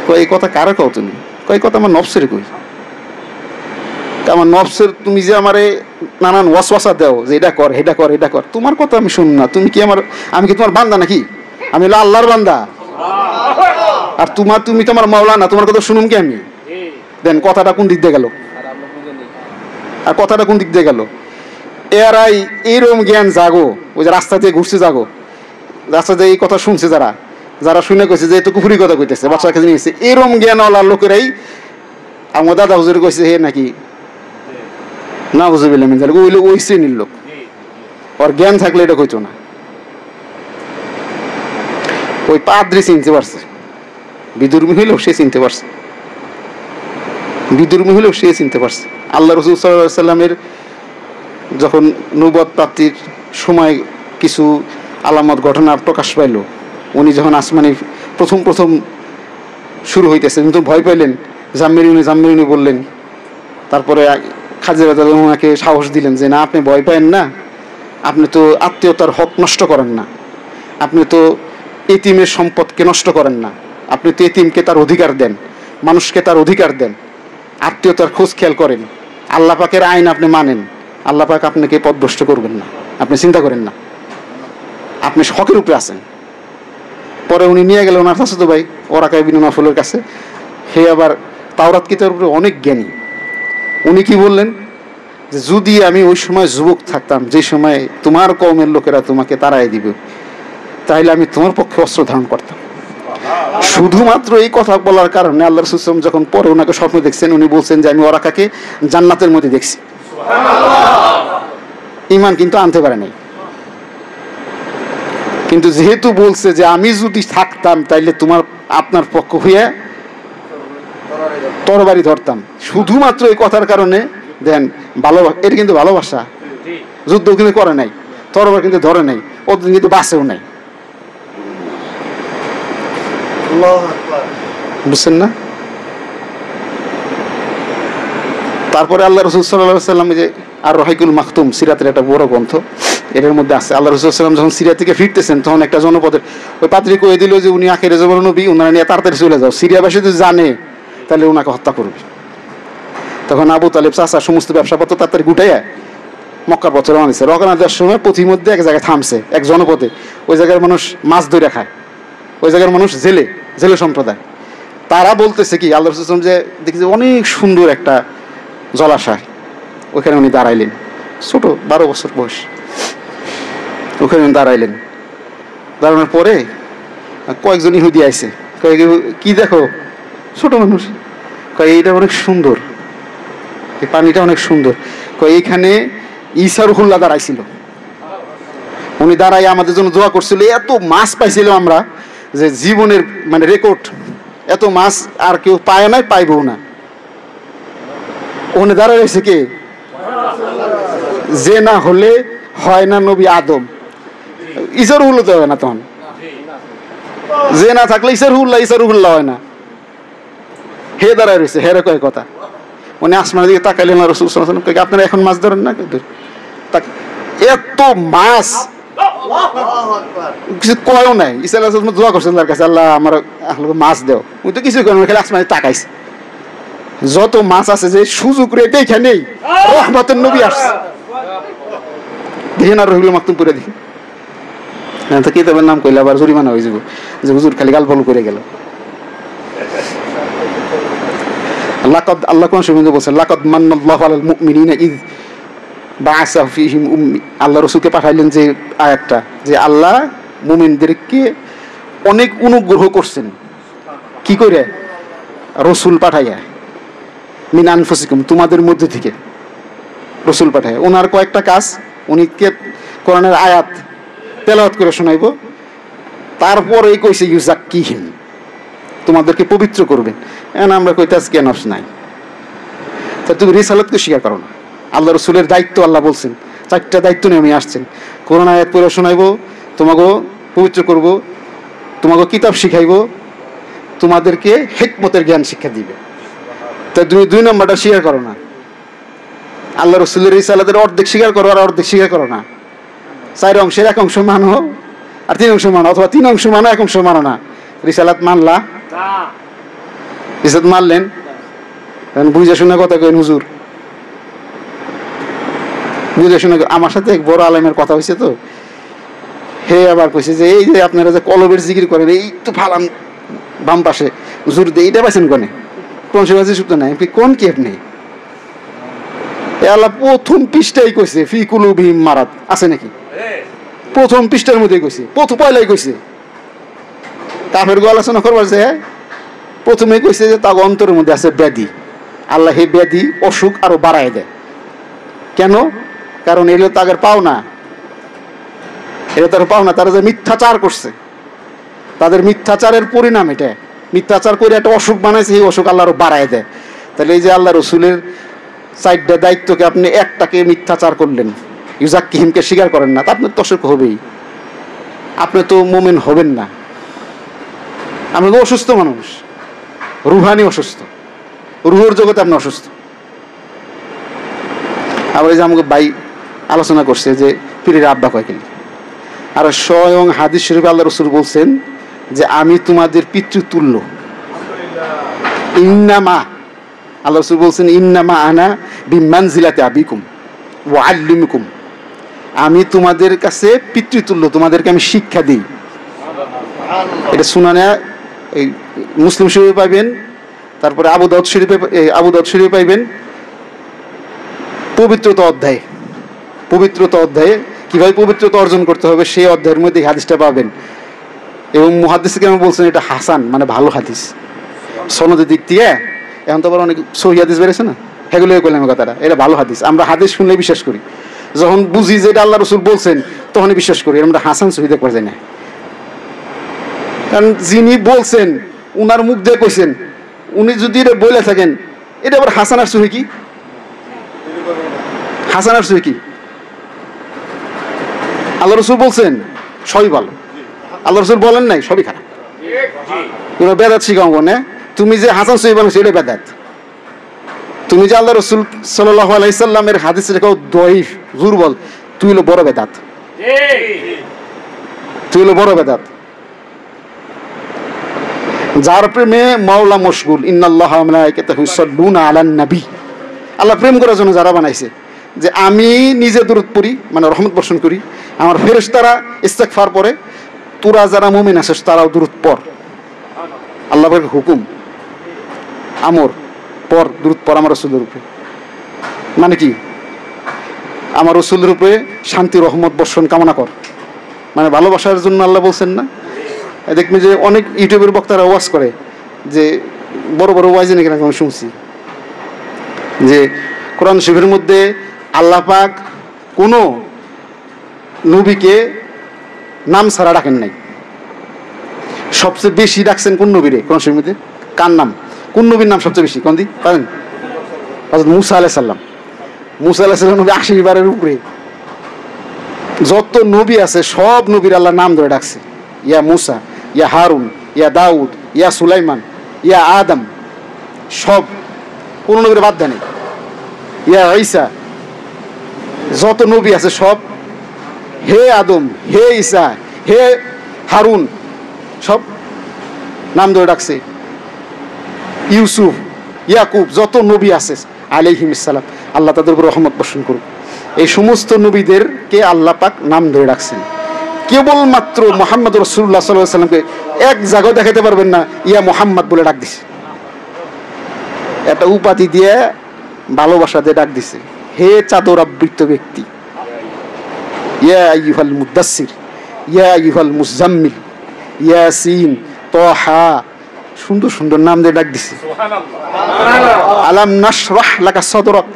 কয় এই কথা কারা কও তুমি? কয় কথা আমার নফসের কই। আমার নফসের, তুমি যে আমারে নানান ওয়াসওয়াসা দাও যে এটা কর, এটা কর, এটা কর, তোমার কথা আমি শুন না। তুমি কি আমি কি তোমার বান্দা নাকি? আমি হলো আল্লাহর বান্দা। আর তুমি তোমার মাওলা না, তোমার কথা শুনুন কি আমি? দেন কথাটা কোন দিক দিয়ে গেল? আর কথাটা কোন দিক দিয়ে গেল? এরাই এইরকম জ্ঞান জাগো, ওই যে রাস্তা দিয়ে ঘুরছে জাগো, রাস্তা দিয়ে এই কথা শুনছে, যারা শুনে কইছে যে এত কুফরি কথা কইতেছে, বাচ্চার কাছে নিয়েছে, এরকম জ্ঞানওয়ালা লোকেরাই আমার দাদা হুজুর কইছে হে নাকি না বুঝবিল্লাহ, ওই শ্রেণীর লোক। ওর জ্ঞান থাকলে এটা কইতো না। ওই পাদ্রি চিনতে পারছে, বিদুর্মী হইলেও সে চিনতে পারছে, বিদুর্মী হইলেও সে চিনতে পারছে। আল্লাহ রাসূল সাল্লাল্লাহু আলাইহি সাল্লামের যখন নবুয়ত প্রাপ্তির সময় কিছু আলামত ঘটনা প্রকাশ পাইল, উনি যখন আসমানি প্রথম শুরু হইতেছে, কিন্তু ভয় পাইলেন, জাম্মেরিউনি বললেন। তারপরে খাজা রাদিয়াল্লাহু আনহু ওনাকে সাহস দিলেন যে না, আপনি ভয় পায়েন না, আপনি তো আত্মীয়তার হক নষ্ট করেন না, আপনি তো এতিমের সম্পদকে নষ্ট করেন না, আপনি তো এতিমকে তার অধিকার দেন, মানুষকে তার অধিকার দেন, আত্মীয়তার খোঁজ খেয়াল করেন, আল্লাহ পাকের আইন আপনি মানেন, আল্লাহ পাক আপনাকে পথভ্রষ্ট করবেন না, আপনি চিন্তা করেন না, আপনি হকের উপরে আছেন। পরে উনি নিয়ে গেলেন ওনার চাচাতো ভাই ওরাকা ইবনে নফলের কাছে। হে আবার তাওরাত কিতাবের উপরে অনেক জ্ঞানী। উনি কি বললেন যে যদি আমি ওই সময় যুবক থাকতাম, যে সময় তোমার কওমের লোকেরা তোমাকে তাড়াই দিবে, তাহলে আমি তোমার পক্ষে অস্ত্র ধারণ করতাম। শুধুমাত্র এই কথা বলার কারণে আল্লাহ রাসূল সাল্লাল্লাহু আলাইহি ওয়াসাল্লাম যখন পরে ওনাকে স্বপ্ন দেখছেন, উনি বলছেন যে আমি ওরাকাকে জান্নাতের মধ্যে দেখছি। ঈমান কিন্তু আনতে পারে নাই, কিন্তু যেহেতু বলছে যে আমি যদি থাকতাম তাইলে আপনার পক্ষ হয়ে তরবারি ধরতাম, শুধুমাত্র এই কথার কারণে দেন এটা কিন্তু ভালোবাসা। যুদ্ধ কিন্তু করে নাই, তরবারি কিন্তু ধরে নাই, ওদের কিন্তু বাঁচেও নাই। বুঝছেন না? তারপরে আল্লাহ রাসূল সাল্লাল্লাহু আলাইহি ওয়াসাল্লাম যে আর রহিকুল মাখতুম সিরাতের একটা বড় গ্রন্থ, এটার মধ্যে আছে আল্লাহ রাসূল সাল্লাল্লাহু আলাইহি ওয়াসাল্লাম যখন সিরিয়া থেকে ফিরতেছেন তখন একটা জনপদের ওই পাত্রী কয়ে দিল যে উনি আখিরে জামানের নবী, ওনারা নিয়ে তাড়াতাড়ি চলে যাও, সিরিয়াবাসী যদি জানে তাহলে ওনাকে হত্যা করবে। তখন আবু তালেব চাচা সমস্ত ব্যবসাপত্র তাড়াতাড়ি গুটাইয়া মক্কার পথে রওনা দিয়েছে। রওনা দেওয়ার সময় পথিমধ্যে এক জায়গায় থামছে, এক জনপদে। ওই জায়গার মানুষ মাছ ধরে খায়, ওই জায়গার মানুষ জেলে সম্প্রদায়। তারা বলতেছে কি আল্লাহ রাসূল সাল্লাল্লাহু আলাইহি ওয়াসাল্লাম যে দেখি অনেক সুন্দর একটা জলাশয়, ওখানে উনি দাঁড়াইলেন, ছোট 12 বছর বয়স, ওখানে উনি দাঁড়াইলেন। দাঁড়ানোর পরে কয়েকজন ইহুদি আইছে, কি দেখো, ছোট মানুষ, এইটা অনেক সুন্দর, এই পানিটা অনেক সুন্দর। এইখানে ঈসা রুহুল্লাহ দাঁড়াইছিল, উনি দাঁড়াই আমাদের জন্য দোয়া করছিল। এত মাছ পাইছিলাম আমরা যে জীবনের মানে রেকর্ড, এত মাছ আর কেউ পায় নাই, পাইবও না। ওখানে দাঁড়ায় রয়েছে কে? যে না হলে হয় না নবী আদম, ঈসা রুহুল্লাহ তো হয় না, তখন যে না থাকলে ঈসা রুহুল্লাহ হয় না। হে দাঁড়ায় রয়েছে, হেরে কয় কথা। উনি আসমানের দিকে তাকাইলেন, রাসূল সাল্লাল্লাহু আলাইহি ওয়াসাল্লাম আপনারা এখন মাছ ধরেন না? এত মাছ কিছু কয়ও নাই। ঈসা আলাইহিস সালাম দোয়া করছেন তার কাছে, আল্লাহ আমার মাছ দেও। উনি তো কিছু করেন, খালি আসমানে তাকাইছে। যত মাছ আছে যে সুযোগ রে দেখে নেই, রহমতের নবী আসছে, দেখি না রহিকুল মাকতুম করে দেখি তো কিতাবের নাম কইলে আবার জরিমানা হয়ে যাব যে হুজুর খালি গালফল করে গেল। আল্লাহ কোন সময় বলছেন লাকাদ মান্নাল্লাহু আলাল মুমিনিনা ইয বাআসা ফীহিম উম্মি, আল্লাহ রাসূলকে পাঠাইলেন যে আয়াতটা, যে আল্লাহ মুমিনদেরকে অনেক অনুগ্রহ করছেন। কি করে? রাসূল পাঠাইয়া, মিন আনফুসিকুম, তোমাদের মধ্যে থেকে রাসূল পাঠায়। ওনার কয়েকটা কাজ, উনি কোরআনের আয়াত তেলাওয়াত করে শোনাইব, তারপরে কইছে ইউজাক্কিহিম, তোমাদেরকে পবিত্র করবেন। এখন আমরা কইতাছি কেন নাই, তা তুমি রিসালাতকে স্বীকার করো না। আল্লাহ রাসূলের দায়িত্ব আল্লাহ বলছেন, 4টা দায়িত্ব নিয়ে আমি আসছেন। কোরআন আয়াত পড়ে শোনাইব, তোমাকে পবিত্র করব, তোমাকে কিতাব শিখাইব, তোমাদেরকে হিকমতের জ্ঞান শিক্ষা দিবে। তা তুমি 2 নম্বরটা স্বীকার করো না। আল্লাহ রাসূলের রিসালাতের অর্ধেক স্বীকার করো আর অর্ধেক স্বীকার করো না। 4 অংশের 1 অংশ মানো আর 3 অংশ মানো, অথবা 3 অংশ মানো 1 অংশ মানো না। রিসালাত মানলা না, রিসালাত মানলেন, বুঝে শুনে কথা কইন হুজুর, বুঝে শুনে। আমার সাথে এক বড় আলেমের কথা হয়েছে, তো হে আবার কইছে যে এই যে আপনারা যে কলবের জিকির করেন, এই তো ফালান বাম পাশে হুজুর এইটা পাইছেন কোনে? কোন সময় সুপ্ত নাই কোন কি আপনি? আল্লাহ প্রথম পৃষ্ঠাই কইছে ফি কুলুবিহিম মারাদ, আছে নাকি? প্রথম পৃষ্ঠার মধ্যে কইছে, পয়লাই কইছে। কাফের আলোচনা করবার যে প্রথমে কইছে যে তার অন্তরের মধ্যে আছে ব্যাধি। আল্লাহ এই ব্যাধি অসুখ আরো বাড়ায় দেয়। কেন? কারণ এগুলো তাদের পাওনা, এটা তার পাওনা। তারা যে মিথ্যাচার করছে, তাদের মিথ্যাচারের পরিণাম এটা। মিথ্যাচার করে একটা অসুখ বানাইছে, এই অসুখ আল্লাহ আরো বাড়ায় দেয়। তাহলে এই যে আল্লাহ রসুলের 4টা দায়িত্বকে আপনি একটাকে মিথ্যাচার করলেন, ইউজাক্কিহিমকে স্বীকার করেন না, তা আপনার তো অসুখ হবেই। আপনি তো মুমিন হবেন না। আপনি তো অসুস্থ মানুষ, রুহানি অসুস্থ, রুহের জগতে আপনি অসুস্থ। আবার এই যে আমাকে ভাই আলোচনা করছে যে পীরের আব্বা কয়কেলি, আর স্বয়ং হাদিস শরীফে আল্লাহ রাসূল বলছেন যে আমি তোমাদের পিতৃতুল্য। ইন্নামা, আল্লাহ রাসূল বলছেন ইন্নামা আনা বিমানজিলাতি আবিকুম ওয়া আল্লিমুকুম, আমি তোমাদের কাছে পিতৃতুল্য, তোমাদেরকে আমি শিক্ষা দিই। এটা সুনানে এই মুসলিম শরীফে পাইবেন, তারপরে আবু দাউদ শরীফে পাইবেন পবিত্রতা অধ্যায়ে। পবিত্রতা অধ্যায়ে কিভাবে পবিত্রতা অর্জন করতে হবে সেই অধ্যায়ের মধ্যে হাদিসটা পাবেন। এবং মুহাদ্দিস কেন বলছেন এটা হাসান, মানে ভালো হাদিস সনদের দিক থেকে। এখন তো আবার অনেক সহি হাদিস বেড়েছে না, সেগুলো করলাম কথাটা, এটা ভালো হাদিস। আমরা হাদিস শুনলে বিশ্বাস করি, যখন বুঝি যে এটা আল্লাহ রসুল বলছেন তখনই বিশ্বাস করি। আমরা হাসান সহি দেখবার যাই না, কারণ যিনি বলছেন উনার মুখ দিয়ে কইছেন, উনি যদি এটা বলে থাকেন, এটা আবার হাসান আর সহি কি? হাসান আর সহি কি? আল্লাহ রসুল বলছেন সবই ভালো, আল্লাহ রসুল বলেন নাই সবই খারাপ। বেদাত শিখাও না, তুমি যে হাসান সহি বানাচ্ছ এটা বেদাত, তুমি যে আল্লাহ রসুল সাল্লাল্লাহু আলাইহি সাল্লামের হাদিস রেখাও দয়ীফ দুর্বল, তুই হলো বড় বেদাত, তুই হলো বড় বেদাত। যার প্রেমে মাওলা মশগুল, ইন্নাল্লাহা ওয়া মালাইকাতাহু ইউসাল্লুনা আলান নবী, আল্লাহ প্রেম করার জন্য যারা বানাইছে, যে আমি নিজে দরুদ পড়ি মানে রহমত বর্ষণ করি, আমার ফেরেশতারা ইস্তেগফার পড়ে, তোরা যারা মুমিন আছিস তারাও দরুদ পড়। আল্লাহ পাকের হুকুম, আমর পর দরুদ পড় আমার রাসূলের উপরে। মানে কি, আমার রাসূলের উপরে শান্তি রহমত বর্ষণ কামনা কর, মানে ভালোবাসার জন্য আল্লাহ বলছেন না। দেখবেন যে অনেক ইউটিউবের বক্তারা ওয়াজ করে, যে বড় বড় ওয়াজ নাকি আমি শুনছি যে কোরআন শরীফের মধ্যে আল্লাহ পাক কোনো নবীকে নাম ছাড়া ডাকেন নাই। সবচেয়ে বেশি ডাকছেন কোন নবীরে কোরআন শরীফের মধ্যে? কার নাম, কোন নবীর নাম সবচেয়ে বেশি? কোন দি পারেন? হযরত মূসা আলাইহিস সালাম। মূসা আলাইহিস সালাম নবী 80 বারের উপরে। যত নবী আছে সব নবীর আল্লাহ নাম ধরে ডাকছে, ইয়া মূসা, ইয়া হারুন, ইয়া দাউদ, ইয়া সুলাইমান, ইয়া আদম, সব, কোন নবীর বাদ দেয় নাই। ইয়া ঈসা, যত নবী আছে সব হে আদম, হে ঈসা, হে হারুন, সব নাম ধরে ডাকছে। ইউসুফ, ইয়াকুব, যত নবী আছে আলাইহিস সালাম, আল্লাহ তাদের উপর রহমত বর্ষণ করুক, এই সমস্ত নবীদেরকে আল্লাহ পাক নাম ধরে ডাকছেন। কেবলমাত্র মুহাম্মদ রাসূলুল্লাহ সাল্লাল্লাহু আলাইহি ওয়াসাল্লামকে এক জায়গায় দেখাতে পারবেন না ইয়া মুহাম্মদ বলে ডাক দিছে, একটা উপাধি দিয়ে ভালোবাসা দিয়ে ডাক দিছে, হে চাদর আবৃত ব্যক্তি, ইয়া আইয়ুহাল মুদাসসির, ইয়া আইয়ুহাল মুজাম্মিল, ইয়াসিন, তাহা, সুন্দর সুন্দর নাম দিয়ে ডাক দিছে। সুবহানাল্লাহ। আলাম নাশরাহ লাকা সাদরাক,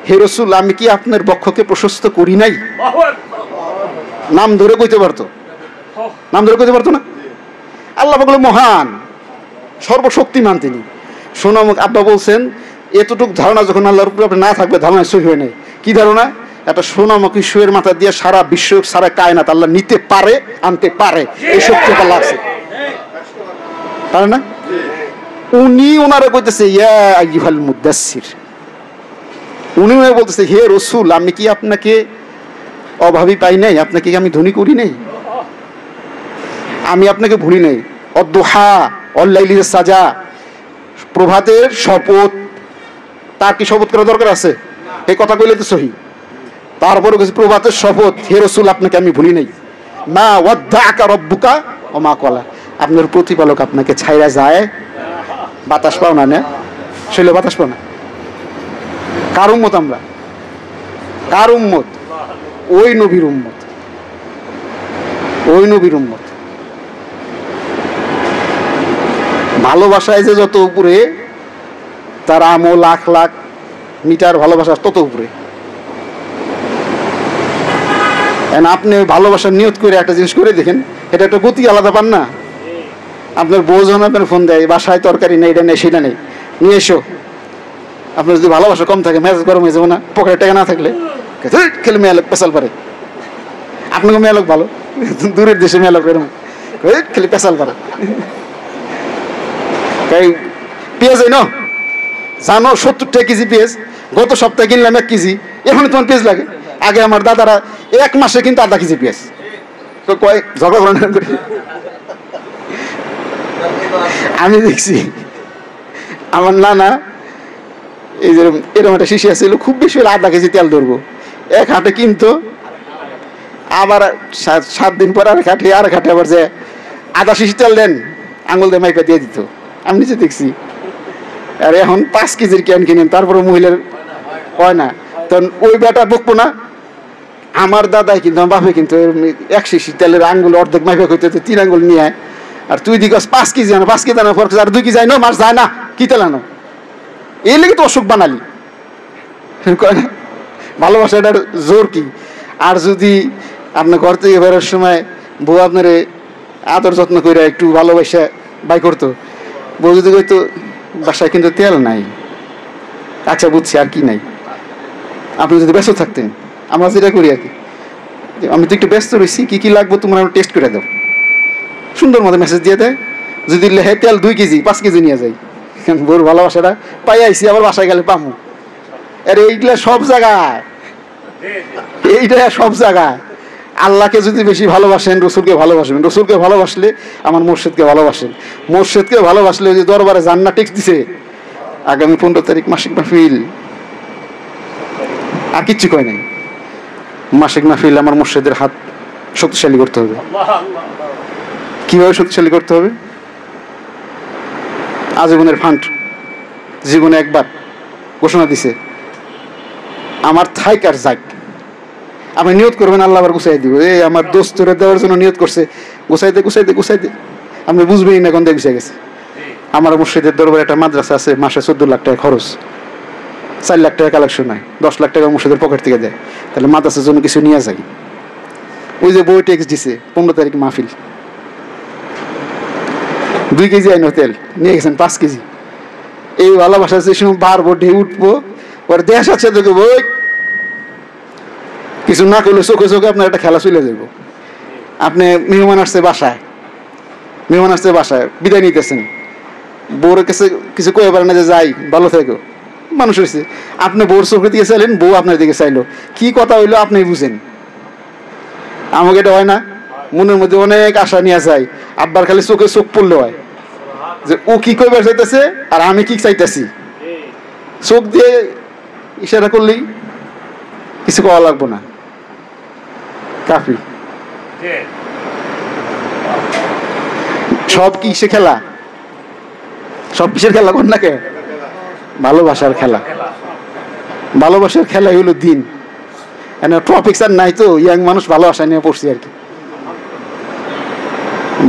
হে রাসূল আমি কি আপনার বক্ষকে প্রশস্ত করি নাই? নাম ধরে কইতে পারতো, নাম ধরে কইতে পারতো না? আল্লাহ পাক হলো মহান, সর্বশক্তিমান তিনি। সোনামুখ আব্বা বলছেন এতটুকু ধারণা যখন আল্লাহর উপরে না থাকবে ধারণা সহি হয় নাই। কি ধারণা? একটা সোনামুখী শুয়ের মাথা দিয়ে সারা বিশ্ব সারা কায়নাত আল্লাহ নিতে পারে, আনতে পারে, এই শক্তি আল্লাহ আছে, পারে না? উনি ওনারা কইতেছে ইয়া আইয়ুহাল মুদাসসির, উনি বলতেছে হে রাসূল আমি কি আপনাকে অভাবী পাই নাই, আপনাকে কি আমি ধনী করি নাই, আমি আপনাকে ভুলি নাই। অদ্দুহা অল্লাইলিস সাজা, প্রভাতের শপথ, তার কি শপথ করা দরকার আছে? এই কথা কইলে তো সহি। তারপরে কিছু প্রভাতের শপথ, হে রাসূল আপনাকে আমি ভুলি নাই। মা ওয়াদ্দাআকা রাব্বুকা ওয়া মা ক্বালা, আপনার প্রতিপালক আপনাকে ছাইরা যায়, বাতাস পাও না, না শৈলে বাতাস পাও না। কার উম্মত আমরা? কার উম্মত? ওই নবীর উম্মত, ওই নবীর উম্মত। ভালোবাসায় যে যত উপরে, তার আমল লাখ লাখ মিটার ভালোবাসা তত উপরে। আপনি ভালোবাসার নিয়ত করে একটা জিনিস করে দেখেন, এটা একটা গতি আলাদা পান না? আপনার বউ যখন আপনার ফোন দেয় বাসায় তরকারি নেই, এটা নেই সেটা নেই, নিয়ে এসো, আপনার যদি ভালোবাসা কম থাকে মেজাজ গরম হয়ে যাবো না? পকেটে টাকা না থাকলে খেলে মেয়ে লোক পেশাল পারে, আপনাকে মেয়ে লোক ভালো, দূরের দেশে মেয়ে লোক এরকম খেলে পেশাল পারে। পেঁয়াজ এই না জানো 70 টাকা কেজি পেঁয়াজ, গত সপ্তাহে কিনলাম 1 কেজি, এখন তোমার পেঁয়াজ লাগে। আগে আমার দাদারা 1 মাসে কিন্তু আধা কেজি পেঁয়াজ, তো কয় ঝগড়া করে। আমি দেখছি আমার নানা এই যে এরকম একটা শিশি আছে, খুব বেশি হলে আধা কেজি তেল ধরবো, এক হাটে কিনতো, আবার 7 দিন পর আর খাটে আবার যে আধা শিশি তেল দেন আঙুল দিয়ে মাইপা দিয়ে দিত। আমি নিজে দেখছি। আর এখন 5 কেজির ক্যান কিনেন, তারপরে মহিলার হয় না, তখন ওই বেটা বকবো না। আমার দাদাই কিন্তু আমার বাপে কিন্তু 1 শিশি তেলের আঙ্গুল অর্ধেক মাইপা করতে 3 আঙ্গুল নিয়ে, আর তুই দিকস 5 কেজি আনো, 5 কেজি আনো পর আর 2 কেজি আনো, মাছ যায় না, কি তেল আনো? এই লেগে তো অসুখ বানালি। ভালোবাসাটার জোর কি? আর যদি আপনার ঘর থেকে বেরোর সময় বউ আপনার আদর যত্ন করে একটু ভালোবাসা বাই করতো, বউ যদি কইতো বাসায় কিন্তু তেল নাই, আচ্ছা বুঝছি আর কি নাই, আপনি যদি ব্যস্ত থাকতেন, আমরা যেটা করি আর কি, আমি তো একটু ব্যস্ত রয়েছি, কি কি লাগবে তোমার টেস্ট করে দাও, সুন্দর মতো মেসেজ দিয়ে দেয়। যদি লেহে তেল 2 কেজি 5 কেজি নিয়ে যাই, বউর ভালোবাসাটা পাই আইসি, আবার বাসায় গেলে পামু, আরে এইগুলা সব জায়গায়, এইটা সব জায়গায়। আল্লাহকে যদি বেশি ভালোবাসেন, রসুলকে ভালোবাসবেন, রসুলকে ভালোবাসলে আমার মুর্শিদকে ভালোবাসেন, মুর্শিদকে ভালোবাসলে ওই যে দরবারে জান্নাত টেক্স দিছে আগামী 15 তারিখ মাসিক মাহফিল, আর কিচ্ছু কয় নাই। মাসিক মাহফিল আমার মুর্শিদের হাত শক্তিশালী করতে হবে। কিভাবে শক্তিশালী করতে হবে? আজীবনের ফান্ড, জীবনে একবার ঘোষণা দিছে আমার থাইক আর যাক। আপনি নিয়ত করবেন, আল্লাহ আবার গুছাই দিব। এই আমার দোস্তরে দেওয়ার জন্য নিয়ত করছে, গুছাইতে গুছাইতে গুছাইতে আপনি বুঝবেই না কোন দিকে গুছিয়ে গেছে। আমার মুর্শিদের দরবারে একটা মাদ্রাসা আছে, মাসে 14 লাখ টাকা খরচ, 4 লাখ টাকা কালেকশন হয়, 10 লাখ টাকা মুর্শিদের পকেট থেকে দেয়। তাহলে মাদ্রাসার জন্য কিছু নিয়ে যাই। ওই যে বই টেক্স দিছে 15 তারিখ মাহফিল, 2 কেজি আইনো তেল নিয়ে গেছেন 5 কেজি। এই ভালোবাসা যে সময় বারবো ঢেউ উঠবো, ওর দেশ আছে তোকে বই কিছু না করলে চোখে চোখে আপনার একটা খেলা চলে যাবো। আপনি মেহমান আসছে বাসায়, মেহমান আসছে বাসায়, বিদায় নিতেছেন, বউর কাছে কিছু কয়ে পারে না যে যাই ভালো থেকো, মানুষ হয়েছে। আপনি বউর চোখের দিকে চাইলেন, বউ আপনার দিকে চাইলো, কি কথা হইলো আপনি বুঝেন। আমাকে এটা হয় না, মনের মধ্যে অনেক আশা নিয়ে যায়, আব্বার খালি চোখে চোখ পড়লে হয় যে ও কি কইবার চাইতেছে আর আমি কি চাইতেছি। চোখ দিয়ে ইশারা করলেই কিছু কওয়া লাগবো না, কাফি। সব কিসে খেলা, সব কিসের খেলা কোন নাকে? ভালোবাসার খেলা। ভালোবাসার খেলাই হলো দিন। টপিক্স আর নাই তো, ইয়াং মানুষ ভালোবাসা নিয়ে পড়ছি আর কি।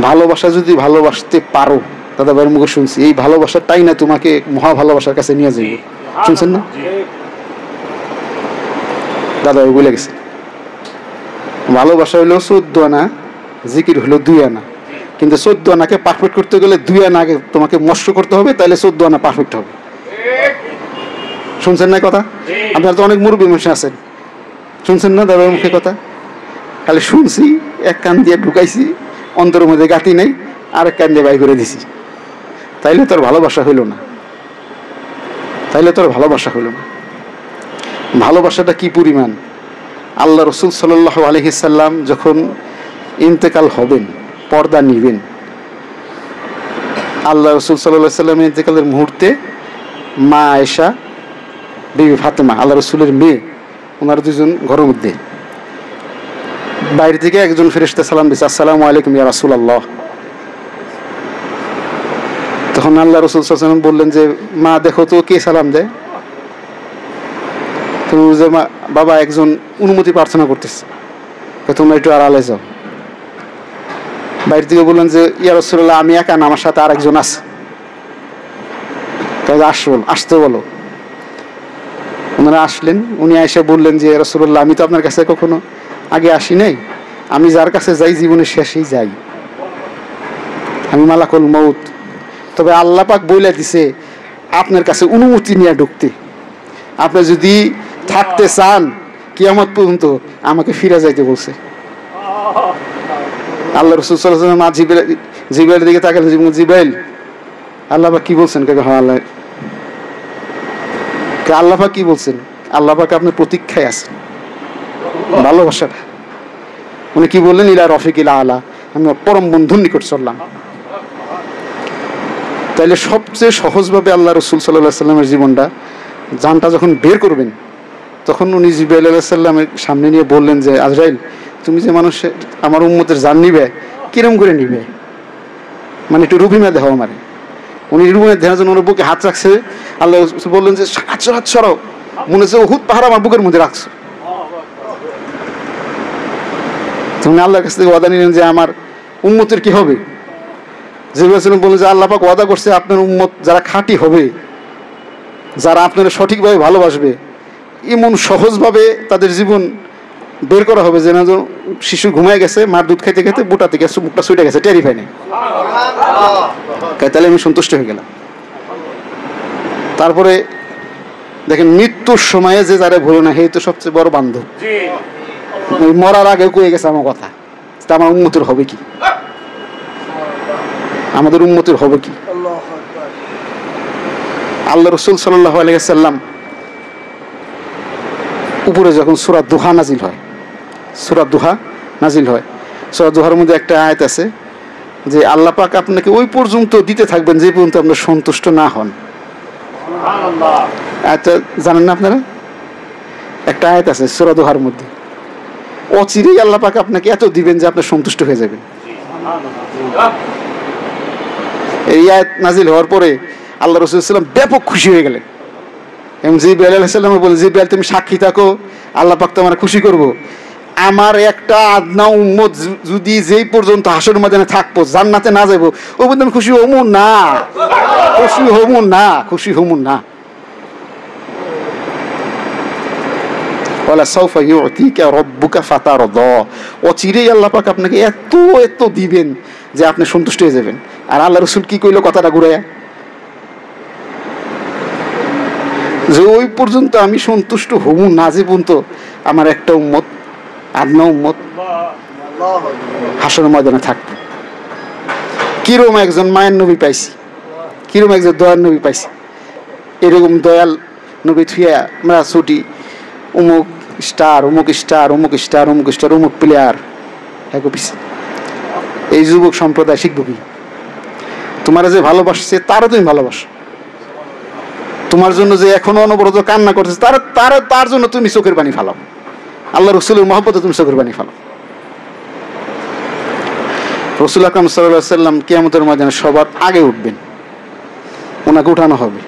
ভালোবাসা যদি ভালোবাসতে পারো, দাদা ভাইয়ের মুখে শুনছি, এই ভালোবাসাটাই না তোমাকে মহা ভালোবাসার কাছে নিয়ে যাবে। শুনছেন না? দাদা ভাই বলে গেছে ভালোবাসা হইলো 14 আনা, জিকির হইলো 2 আনা। কিন্তু 14 আনাকে পারফেক্ট করতে গেলে 2 আনা আগে তোমাকে মস্ত করতে হবে, তাহলে 14 আনা পারফেক্ট হবে। শুনছেন না কথা? আপনারা তো অনেক মুরব্বী মানুষ আছেন, শুনছেন না দাদার মুখে কথা? খালি শুনছি, এক কান দিয়ে ঢুকাইছি, অন্তরের মধ্যে গাঁতি নেই, আরেক কান দিয়ে বাই করে দিছি। তাইলে তোর ভালোবাসা হইল না, তাইলে তোর ভালোবাসা হইল না। ভালোবাসাটা কি পরিমাণ! আল্লাহ রসুল সাল্লাল্লাহু আলাইহি সাল্লাম যখন ইন্তেকাল হবেন, পর্দা নিবেন, আল্লাহ রসুল সাল্লাল্লাহু আলাইহি সাল্লামের ইন্তেকালের মুহূর্তে মা আয়েশা, বিবি ফাতেমা, আল্লাহ রসুলের মেয়ে, ওনার 2 জন ঘরের মধ্যে, বাইরে থেকে একজন ফেরেশতা সালাম দিচ্ছে, আসসালামু আলাইকুম ইয়া রাসূলুল্লাহ। তখন আল্লাহ রসুল সাল্লাল্লাহু আলাইহি সাল্লাম বললেন যে মা দেখো তো কে সালাম দেয়। যে বাবা একজন অনুমতি প্রার্থনা করতেছে, তোমরা একটু আড়ালে যাও। বাইরে থেকে বললেন যে ইয়া রাসূলুল্লাহ আমি একা না, আমার সাথে আরেকজন আছে, আসতে বলো। ওনারা আসলেন, উনি এসে বললেন যে রাসূলুল্লাহ আমি তো আপনার কাছে কখনো আগে আসি নাই, আমি যার কাছে যাই জীবনের শেষেই যাই, আমি মালাকুল মউত। তবে আল্লাহ পাক বইলা দিছে আপনার কাছে অনুমতি নিয়ে ঢুকতে, আপনি যদি থাকতে চান কিয়ামত পর্যন্ত আমাকে ফিরে যাইতে বলছে। আল্লাহ রাসূল সাল্লাল্লাহু আলাইহি ওয়াসাল্লাম জিবরাইলের দিকে তাকালেন, জিবরাইল আল্লাহ পাক কি বলছেন? আল্লাহ পাক কি বলছেন? আল্লাহ পাক আপনার প্রতীক্ষায় আছেন, ভালোবাসার। উনি কি বললেন? ইলা রফিকিল আলা, আমি পরম বন্ধুর নিকট চললাম। তাইলে সবচেয়ে সহজভাবে আল্লাহ রসুল সাল্লাল্লাহু আলাইহি সাল্লামের জীবনটা, জানটা যখন বের করবেন, তখন উনি জিবরাইল আলাইহিস সালামের সামনে নিয়ে বললেন যে আজরাইল তুমি যে মানুষের আমার উম্মতের জান নিবে, কিরম করে নিবে, মানে একটু রুবিমা দেহ আমারে। উনি রুবিমা দেওয়ার জন্য ওনার বুকে হাত রাখছে। আল্লাহ বললেন যে হাত সরাও, মনে হচ্ছে উহুদ পাহাড় আমার বুকের মধ্যে রাখছো। তুমি আল্লাহর কাছ থেকে ওয়াদা নিলেন যে আমার উম্মতের কি হবে। জিবরাইল বললেন যে আল্লাহ পাক ওয়াদা করছে আপনার উম্মত যারা খাঁটি হবে, যারা আপনারা সঠিকভাবে ভালোবাসবে, এমন সহজভাবে তাদের জীবন বের করা হবে যে না শিশু ঘুমায় গেছে, মার দুধ খাইতে খাইতে বুটা থেকে মুখটা ছুটে গেছে, টেরিফাই নেই। তাহলে আমি সন্তুষ্ট হয়ে গেলাম। তারপরে দেখেন মৃত্যুর সময়ে যে যারা ভুলো না, হে তো সবচেয়ে বড় বান্ধব। ওই মরার আগে কয়ে গেছে আমার কথা, আমার উম্মতের হবে কি, আমাদের উম্মতের হবে কি। আল্লাহ রসুল সাল্লাল্লাহু আলাইহি ওয়াসাল্লাম উপরে যখন সূরা দুহা নাজিল হয়, সূরা দুহা নাজিল হয়, সূরা দুহার মধ্যে একটা আয়াত আছে যে আল্লাহ পাক আপনাকে ওই পর্যন্ত দিতে থাকবেন যে পর্যন্ত আপনি সন্তুষ্ট না হন। আয়াতটা জানেন না আপনারা? একটা আয়াত আছে সূরা দুহার মধ্যে, অচিরেই আল্লাহ পাক আপনাকে এত দিবেন যে আপনি সন্তুষ্ট হয়ে যাবেন। এই আয়াত নাজিল হওয়ার পরে আল্লাহ রাসূল সাল্লাল্লাহু আলাইহি ওয়াসাল্লাম ব্যাপক খুশি হয়ে গেলেন এবং জিবরাইল আলাইহিস সালাম বলে, জিবরাইল তুমি সাক্ষী থাকো, আল্লাহ পাক তোমার খুশি করব। আমার একটা আদনা উম্মত যদি যেই পর্যন্ত হাসর ময়দানে থাকবো, জান্নাতে না যাইবো, ওই পর্যন্ত আমি খুশি হমু না, খুশি হমু না, খুশি হমু না। ওয়ালা সাউফা ইউতিকা রাব্বুকা ফাতারদা, অচিরেই আল্লাহ পাক আপনাকে এত এত দিবেন যে আপনি সন্তুষ্ট হয়ে যাবেন। আর আল্লাহ রাসূল কি কইলো কথাটা ঘুরাইয়া, যে ওই পর্যন্ত আমি সন্তুষ্ট হমু না যে পর্যন্ত আমার একটা উম্মত, আদনা উম্মত হাসর ময়দানে থাকবে। কিরম একজন মায়ের নবী পাইছি, কিরম একজন দয়াল নবী পাইছি। এরকম দয়াল নবী থুয়া আমরা ছুটি অমুক স্টার, অমুক স্টার, অমুক স্টার, অমুক স্টার, অমুক প্লেয়ার এক পিছিয়ে। এই যুবক সম্প্রদায় শিখবো কি? তোমার যে ভালোবাসছে তারও তুমি ভালোবাসো, তোমার জন্য যে এখনো অনবরত কান্না করতেছে তার জন্য তুমি চোখের পানি ফালাও, আল্লাহ রসুলের মহব্বতে তুমি চোখের পানি ফালাও। রাসূল আকরাম সাল্লাল্লাহু আলাইহি ওয়াসাল্লাম কিয়ামতের ময়দানে সবার আগে উঠবেন, ওনাকে উঠানো হবে।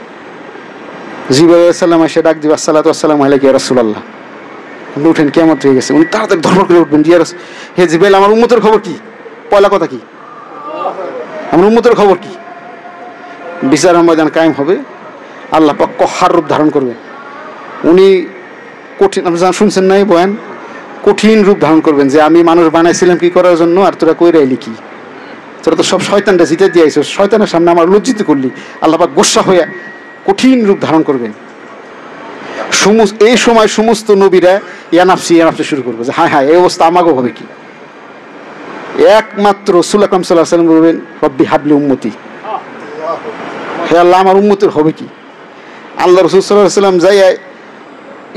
জিবরাইল আলাইহিস সালাম এসে ডাক দিবে, আসসালাতু ওয়াসসালামু আলাইকা ইয়া রাসূলুল্লাহ, আপনি উঠেন, কিয়ামত হয়ে গেছে। উনি তাড়াতাড়ি ধর্ম করে উঠবেন, হে জিবরাইল আমার উম্মতের খবর কি? পয়লা কথা কি, আমার উম্মতের খবর কি? বিচারের ময়দান কায়েম হবে, আল্লাহ পাক কহার রূপ ধারণ করবেন। উনি কঠিন, আপনি শুনছেন নাই বয়ান, কঠিন রূপ ধারণ করবেন যে আমি মানুষ বানাইছিলাম কি করার জন্য, আর তোরা কইরা এলি কি? তোরা তো সব শয়তানটা জিতে দিয়েছ, শয়তানের সামনে আমার লজ্জিত করলি। আল্লাহ পাক গোসা হয়ে কঠিন রূপ ধারণ করবেন। এই সময় সমস্ত নবীরা ইয়ানাফসি ইয়ানাফসি শুরু করবে যে হায় হায় এই অবস্থা আমাকেও হবে কি? একমাত্র রাসূল আকরাম সাল্লাল্লাহু আলাইহি ওয়াসাল্লাম বলবেন, রব্বি হাবলি উম্মতি, হে আল্লাহ আমার উম্মতের হবে কি? আল্লাহ রাসূল সাল্লাল্লাহু আলাইহি ওয়াসাল্লাম যাই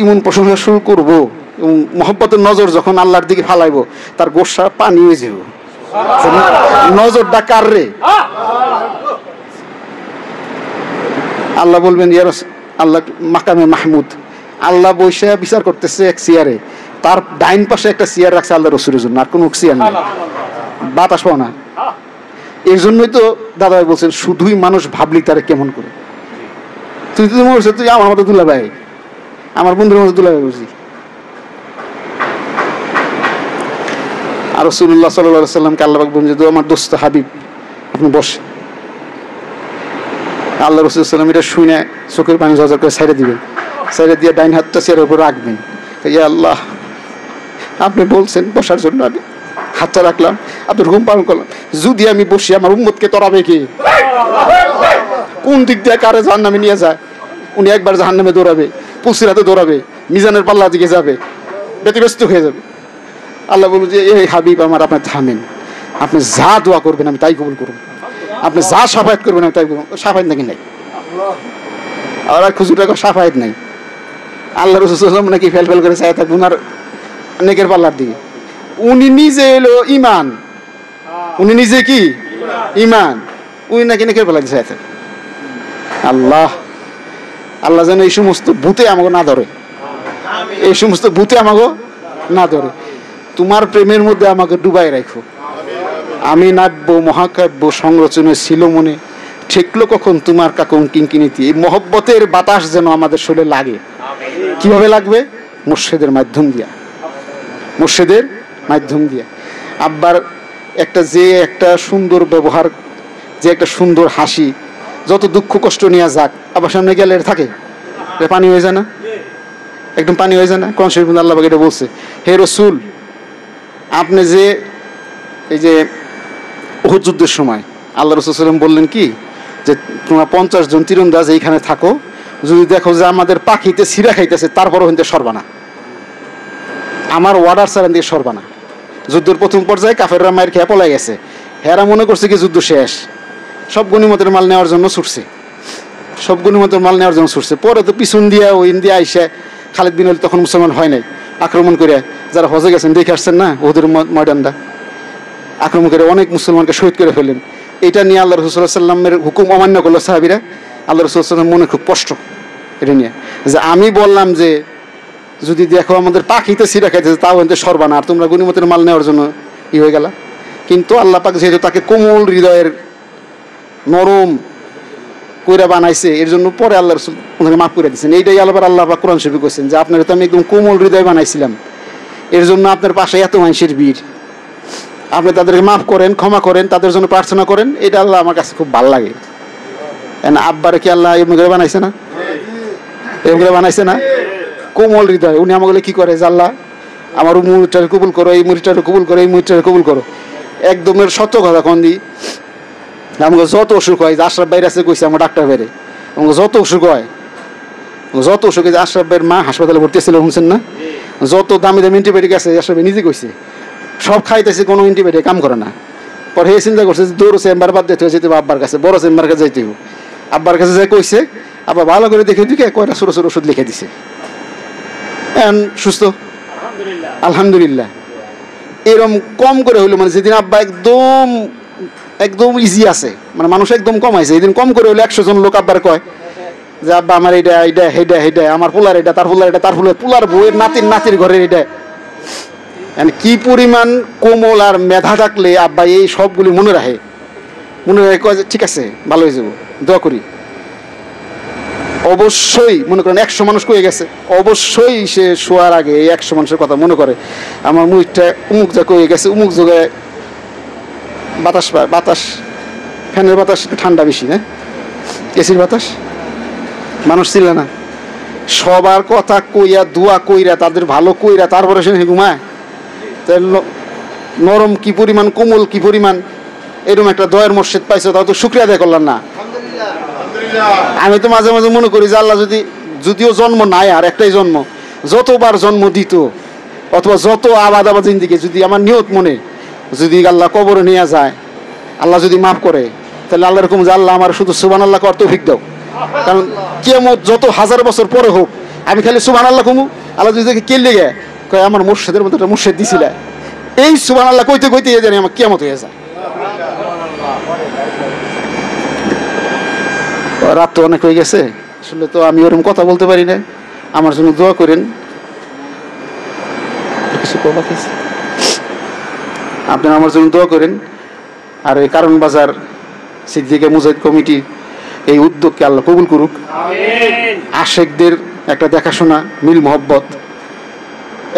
ইমন প্রশংসা শুরু করবো এবং মহব্বতের নজর যখন আল্লাহর দিকে ফালাইবো, তার গোসা পানি হয়ে যাব। নজরটা কার রে? আল্লাহ বলবেন ইয়া রাসূল, আল্লাহ মাকামে মাহমুদ, আল্লাহ বৈশা বিচার করতেছে এক চেয়ারে, তার ডাইন পাশে একটা চেয়ার রাখছে আল্লাহ রসুলের জন্য, আর কোনো চেয়ার নেই, বাতাস পাও না। এর জন্যই তো দাদা বলছেন শুধুই মানুষ ভাবলি তারে কেমন করে। তুই তো মনে তুই আমার মতো দুলা ভাই, আমার বন্ধুর মতো দুলা ভাই বুঝি। আর রাসূলুল্লাহ সাল্লাল্লাহু আলাইহি ওয়াসাল্লামকে আল্লাহ পাক বলেন যে আমার দোস্ত হাবিব আপনি বসে। আল্লাহ রাসূল সাল্লাল্লাহু আলাইহি ওয়াসাল্লাম এটা শুনে চোখের পানি ঝরঝর করে ছেড়ে দিবেন, ছেড়ে দিয়ে ডাইন হাতটা চেয়ারের উপর রাখবেন। ইয়া আল্লাহ আপনি বলছেন বসার জন্য, আমি হাতটা রাখলাম, আপনার হুকুম পালন করলাম। যদি আমি বসি আমার উম্মতকে তরাবে কি? কোন দিক দিয়ে কারে জাহান্নামে নিয়ে যায়? উনি একবার জাহান্নামে দৌড়াবে, পুলসিরাতে দৌড়াবে, মিজানের পাল্লা দিকে যাবে, ব্যতিব্যস্ত হয়ে যাবে। আল্লাহ বলল যে এই হাবিব আমার, আপনি থামেন, আপনি যা দোয়া করবেন আমি তাই কবুল করুন, আপনি যা সাফায়াত করবেন আমি তাই করুন। সাফায়াত নাকি নাই? আর খুচুর টাকা সাফায়াত নাই। আল্লাহ রাসূল সাল্লাল্লাহু আলাইহি ওয়াসাল্লাম নাকি ফেল ফেল করে চাই থাকবেন আর নেকের পাল্লার দিকে। উনি নিজে এলো ইমান, উনি নিজে কি ইমান, উনি নাকি নেকের পাল্লা দিয়ে চাই থাকবেন। আল্লাহ আল্লাহ যেন এই সমস্ত ভূতে আমাকে না ধরে, এই সমস্ত ভূতে আমাকে না ধরে। তোমার প্রেমের মধ্যে আমাকে ডুবাই রাখো। আমি নাটবো মহাকাব্য সংরচনে ছিল মনে, ঠেকলো কখন তোমার কাকুন কিঙ্কিনীতি। এই মহব্বতের বাতাস যেন আমাদের শরীরে লাগে। কিভাবে লাগবে? মুর্শিদের মাধ্যম দিয়া, মুর্শিদের মাধ্যম দিয়া। আব্বার একটা সুন্দর ব্যবহার, যে একটা সুন্দর হাসি, যত দুঃখ কষ্ট নিয়ে যাক, আবার সামনে গেলে থাকে পানি হয়ে যায় না? একদম পানি হয়ে যায় না? কোরআন শরীফে আল্লাহ পাক এটা বলছে, হে রাসূল আপনি যে এই যে উহুদ যুদ্ধের সময় আল্লাহ রাসূল সাল্লাল্লাহু আলাইহি ওয়াসাল্লাম বললেন কি যে তোমরা 50 জন তীরন্দাজ এইখানে থাকো, যদি দেখো যে আমাদের পাখিতে ছিঁড়া খাইতেছে তারপরও হিন্দে সরবা না, আমার ওয়ার্ডার ছাড়া দিয়ে সরবা না। যুদ্ধের প্রথম পর্যায়ে কাফেররা মায়ের খেয়ে পলাই গেছে, হেরা মনে করছে কি যুদ্ধ শেষ, সব গনিমতের মাল নেওয়ার জন্য ছুটছে, সব গনিমতের মাল নেওয়ার জন্য ছুটছে। পরে তো পিছন দিয়া ওই ইন্ডিয়া আইসে খালিদ বিন ওয়ালিদ তখন মুসলমান হয় নাই, আক্রমণ করে যারা হজে গেছেন দেখে আসছেন না ওদের ময়দানটা, আক্রমণ করে অনেক মুসলমানকে শহীদ করে ফেললেন। এটা নিয়ে আল্লাহ রাসূল সাল্লাল্লাহু আলাইহি ওয়াসাল্লামের হুকুম অমান্য করলো সাহাবীরা। আল্লাহ রাসূল সাল্লাল্লাহু আলাইহি ওয়াসাল্লাম মনে খুব কষ্ট এটা নিয়ে, যে আমি বললাম যে যদি দেখো আমাদের পাখিতে ছিঁড়া খাইতেছে তাও এতে সরবা না, আর তোমরা গনিমতের মাল নেওয়ার জন্য ই হয়ে গেলা। কিন্তু আল্লাহ পাক যেহেতু তাকে কোমল হৃদয়ের নরম কইরা বানাইছে, এর জন্য পরে আল্লাহ রাসূল ওনাকে মাফ করে দিয়েছেন। এইটাই আল্লাহ পাক কোরআন শরীফে কইছেন যে আপনারা তো আমি একদম কোমল হৃদয় বানাইছিলাম, এর জন্য আপনার পাশে এত মানুষের ভিড়, আপনি তাদেরকে মাফ করেন, ক্ষমা করেন, তাদের জন্য প্রার্থনা করেন। এটা আল্লাহ আমার কাছে খুব ভালো লাগে। আব্বারে কি আল্লাহ এমনি করে বানাইছে না? এরকম করে বানাইছে না? কোমল হৃদয়। উনি আমাকে কি করে যে আল্লাহ আমার মুরিদটারে কবুল করো, এই মুরিদটারে কবুল করো, এই মুরিদটারে কবুল করো। একদমের সত্য কথা কোন দি আমাকে যত অসুখ হয়, যে আশরাফ ভাইয়ের আছে কইছে আমার ডাক্তার বাইরে, আমাকে যত অসুখ হয়, যত অসুখ হয়েছে, আশরাফ ভাইয়ের মা হাসপাতালে ভর্তি ছিল শুনছেন না, যত দামি দামি অ্যান্টিবায়োটিক আছে আশরাফ ভাই নিজে কইছে সব খাইতেছে, কোনো অ্যান্টিবায়োটিক কাম করে না। পরে হে চিন্তা করছে যে দৌড় চেম্বার বাদ দিতে যেতে হবে আব্বার কাছে, বড় চেম্বার কাছে যাইতে হবে। আব্বার কাছে যাই কইছে, আবার ভালো করে দেখে দিকে কয়টা ছোটো ছোটো ওষুধ লিখে দিছে, এখন সুস্থ আলহামদুলিল্লাহ। এরকম কম করে হইলো, মানে যেদিন আব্বা একদম একদম ইজি আছে, মানে মানুষ একদম কম আছে, এদিন কম করে হইলো 100 জন লোক আব্বার কয় যে আব্বা আমার এটা এইটা হেডা হেডা, আমার পোলার এটা, তার পোলার এটা, তার পোলার বউয়ের নাতির ঘরের এটা। কি পরিমাণ কোমল আর মেধা থাকলে আব্বা এই সবগুলি মনে রাখে কয় যে ঠিক আছে ভালো হয়ে যাবো, দোয়া করি। অবশ্যই মনে করেন 100 মানুষ কয়ে গেছে, অবশ্যই সে শোয়ার আগে এই 100 মানুষের কথা মনে করে, আমার মুখটা উমুক যা কয়ে গেছে, উমুক জায়গায় বাতাস ফ্যানের বাতাস ঠান্ডা বেশি না এসির বাতাস, মানুষ ছিল না। সবার কথা কইয়া দোয়া কইরা তাদের ভালো কইরা তারপরে সে ঘুমায়। নরম কি পরিমাণ, কোমল কি পরিমাণ, এরকম একটা দয়ের মসজিদ পাইছো, তাও তো শুকরিয়া আদায় করলাম না। আমি তো মাঝে মাঝে মনে করি যে আল্লাহ যদিও জন্ম নাই, আর একটাই জন্ম, যতবার জন্ম দিত অথবা যত আবাদ জিন্দিগি যদি আমার নিয়ত মনে যদি আল্লাহ কবরে নিয়ে যায়, আল্লাহ যদি মাফ করে, তাহলে আল্লাহ এরকম যে আল্লাহ আমার শুধু সুবহানাল্লাহ কর তৌফিক দাও। কারণ কিয়ামত যত হাজার বছর পরে হোক আমি খালি সুবহানাল্লাহ কমু, আল্লাহ যদি কে লেগে কয় আমার মুর্শিদের মতো একটা মুর্শিদ দিছিল, এই সুবহানাল্লাহ কইতে কইতে জানি আমার কিয়ামত হয়ে যায়। রাত তো অনেক হয়ে গেছে, আসলে তো আমি ওরকম কথা বলতে পারি না, আমার জন্য দোয়া করেন। আপনারা আমার জন্য দোয়া করেন। আর এই কারণ বাজার সিদ্দিকা মুজাহিদ কমিটি এই উদ্যোগকে আল্লাহ কবুল করুক। আশেকদের একটা দেখাশোনা, মিল মহব্বত,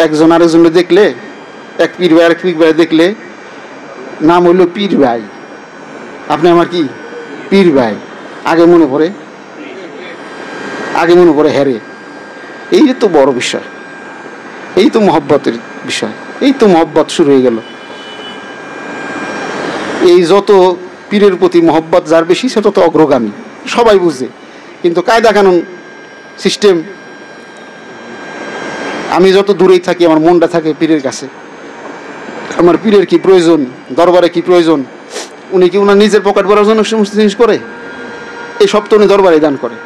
একজন আরেকজনে দেখলে, এক পীর ভাই আরেক পীর ভাই দেখলে নাম হইল পীর ভাই, আপনি আমার কি পীর ভাই, আগে মনে পড়ে হেরে। এই তো বড় বিষয়, এই তো মহব্বতের বিষয়, এই তো মহব্বত শুরু হয়ে গেল। এই যত পীরের প্রতি মহব্বত যার বেশি সে তত অগ্রগামী, সবাই বুঝে। কিন্তু কায়দা কানুন সিস্টেম, আমি যত দূরেই থাকি আমার মনটা থাকে পীরের কাছে। আমার পীরের কি প্রয়োজন, দরবারে কি প্রয়োজন, উনি কি ওনার নিজের পকেট ভরার জন্য সমস্ত জিনিস করে? এই সব তো উনি দরবারে দান করে।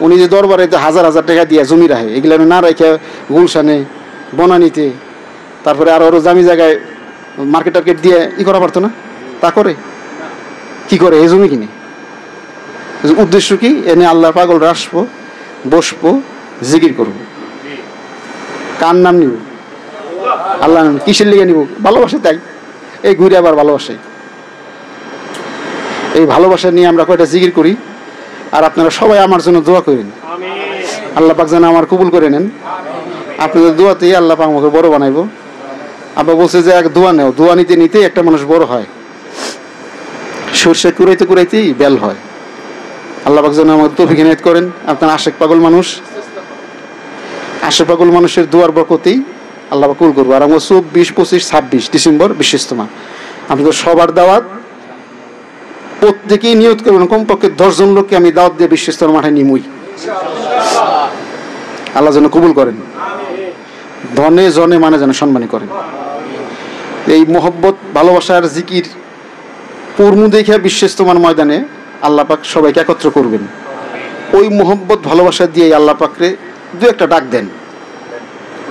উনি যে দরবারে হাজার হাজার টাকা দিয়ে জমি রাখে, এগুলো না রেখে গুলশানে, বনানীতে, তারপরে আরো দামি জায়গায় মার্কেট টার্কেট দিয়ে করা পারতো না? তা করে কি করে? এই জমি কিনে। উদ্দেশ্য কি? এনে আল্লাহ পাগলরা আসবো, বসবো, জিকির করবো। কার নাম নিব? আল্লাহ নাম। কিসের লিগে নিব? ভালোবাসে তাই। এই ঘুরে আবার ভালোবাসে, এই ভালোবাসা নিয়ে আমরা কয়টা জিকির করি। আর আপনারা সবাই আমার জন্য দোয়া করেন, আল্লাহ পাক যেন আমার কবুল করে নেন। আপনাদের দোয়াতেই আল্লাহ পাক আমাকে বড় বানাইবো। আবার বলছে যে এক দোয়া নেও, দোয়া নিতে নিতে একটা মানুষ বড় হয়, সর্ষে কুড়াইতে কুড়াইতেই বেল হয়। আল্লাহ পাক যেন আমাকে তৌফিক ইনায়েত করেন। আপনারা আশেক পাগল মানুষ, আশেক পাগল মানুষের দোয়ার বরকতেই আল্লাহ পাক কবুল করবো। আর আমরা 24, 25, 26 ডিসেম্বর বিশ্ব ইজতেমা, আপনাদের সবার দাওয়াত। প্রত্যেকেই নিয়ত করবেন কমপক্ষে 10 জন লোককে আমি দাওয়াত দিয়ে বিশ্ব ইজতেমার মাঠে নিমুই। আল্লাহ যেন কবুল করেন, ধনে জনে মানে যেন সম্মানী করেন। এই মোহব্বত, ভালোবাসার জিকির পূর্ণ দেখে বিশ্ব ইজতেমার ময়দানে আল্লাহ পাক সবাইকে একত্র করবেন। ওই মোহব্বত ভালোবাসা দিয়ে আল্লাহ পাকরে দু একটা ডাক দেন,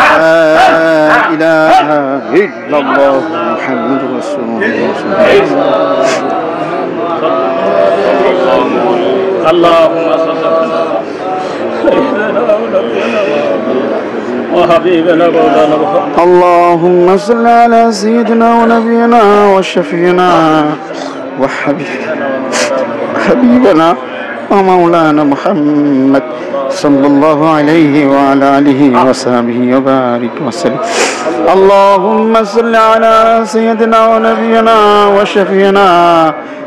لا إله إلا الله محمد رسول الله اللهم صل وحبيبنا مولانا محمد اللهم صل على سيدنا ونبينا وشفينا وحبيبنا ومولانا محمد صلى الله عليه وعلى آله وصحبه وبارك وسلم اللهم صل على سيدنا ونبينا وشفينا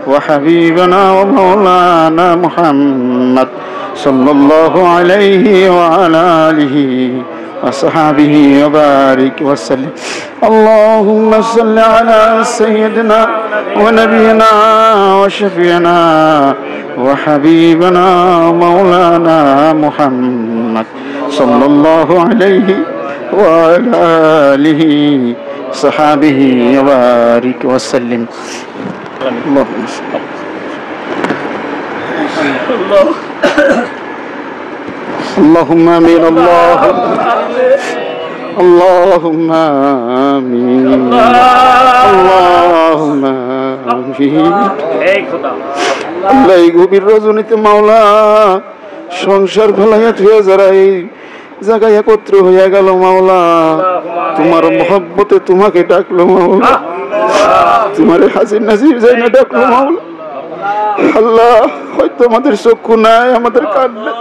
وحبيبنا ومولانا محمد صلى الله عليه وعلى آله وصحبه وبارك وسلم اللهم صل على سيدنا ونبينا وشفينا وحبيبنا ومولانا محمد صلى الله عليه وعلى آله وصحبه وبارك وسلم اللهم صل اللهم آمين اللهم آمين اللهم آمين আল্লাহ এই গভীর রজনীতে মাওলা সংসার ফেলাইয়া থুয়া যারা এই জায়গায় একত্র হইয়া গেল মাওলা তোমার মহব্বতে তোমাকে ডাকলো মাওলা তোমার হাজির নাজির যাই না ডাকলো মাওলা আল্লাহ হয়তো আমাদের চক্ষু নাই আমাদের কান নাই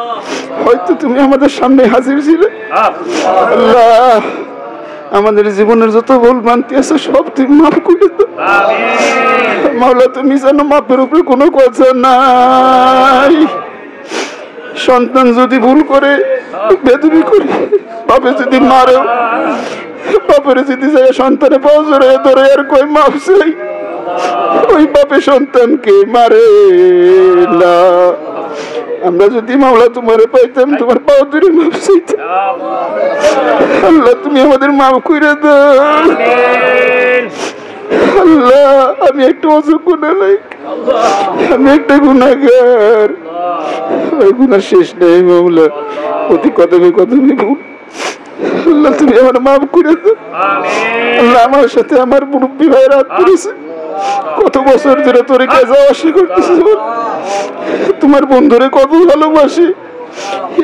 হয়তো তুমি আমাদের সামনে হাজির ছিলে আল্লাহ আমাদের জীবনের যত ভুল ভ্রান্তি আছে সব তুমি মাফ করে দাও মাওলা তুমি জানো মাপের উপরে কোনো কথা নাই সন্তান যদি ভুল করে বেদবি করে বাপে যদি মারে বাপের যদি যায় সন্তানে পাও জোরে ধরে আর কই মাফ চাই ওই বাপে সন্তানকে মারে না আমরা যদি মাওলা তোমারে পাইতাম তোমার পাও ধরে মাফ চাইতাম আল্লাহ তুমি আমাদের মাফ করে দাও আল্লাহ আমি একটা অযোগ্য নালায়েক আমি একটা গুনাহগার ওই গুনার শেষ নেই মাওলা প্রতি কদমে কদমে ভুল আল্লাহ তুমি আমার মাফ করে দাও আল্লাহ আমার সাথে আমার মুরব্বী ভাই রাত করেছে কত বছর ধরে তোর কাছে আসা করতেছে তোমার বন্ধুরে কত ভালোবাসি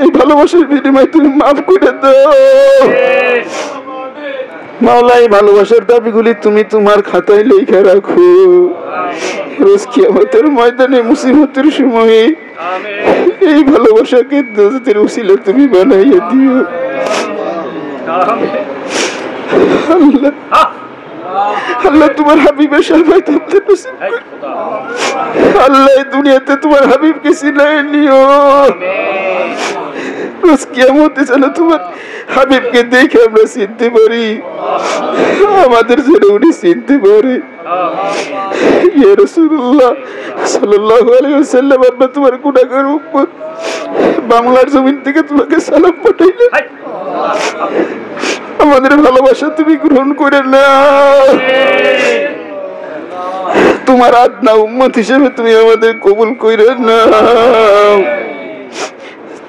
এই ভালোবাসার বিনিময়ে তুমি মাফ করে দাও মাওলা এই ভালোবাসার দাবিগুলি তুমি তোমার খাতায় লেখা রাখো রোজ কিয়ামতের ময়দানে মুসিবতের সময়ে এই ভালোবাসাকে দোজতের উসিলা তুমি বানাইয়া দিও আল্লাহ আল্লাহ তোমার হাবিবের সাহাবায়ে তোমাদের নসিব করো আল্লাহ এই দুনিয়াতে তোমার হাবিবকে চিনাই নিও রোজ কিয়ামতে যেন তোমার হাবিবকে দেখে আমরা চিনতে পারি আমাদের যেন উনি চিনতে পারে ইয়া রাসূলুল্লাহ সাল্লাল্লাহু আলাইহি ওয়াসাল্লাম আমরা তোমার গুনাহগার উম্মত বাংলার জমিন থেকে তোমাকে সালাম পাঠাইলে আমাদের ভালোবাসা তুমি গ্রহণ করে নাও তোমার আদনা উম্মত হিসেবে তুমি আমাদের কবুল করে নাও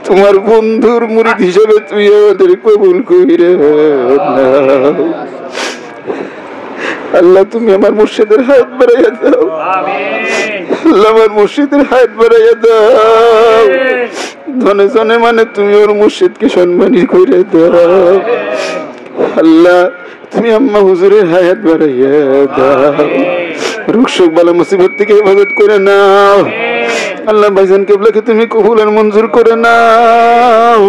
তোমার বন্ধুর মুরিদ হিসেবে তুমি আমাদের কবুল করে নাও আল্লাহ তুমি আমার মুর্শিদের হায়াত বাড়াইয়া দাও আল্লাহ আমার মুর্শিদের হায়াত বাড়াইয়া দাও ধনে জনে মানে তুমি ওর মুর্শিদকে সম্মানী করে দাও আল্লাহ তুমি আম্মা হুজুরের হায়াত বাড়াইয়া দাও রোগ শোক বালা মুসিবত থেকে হেফাজত করে নাও আল্লাহ ভাইজান কেবলাকে তুমি কবুল আর মঞ্জুর করে নাও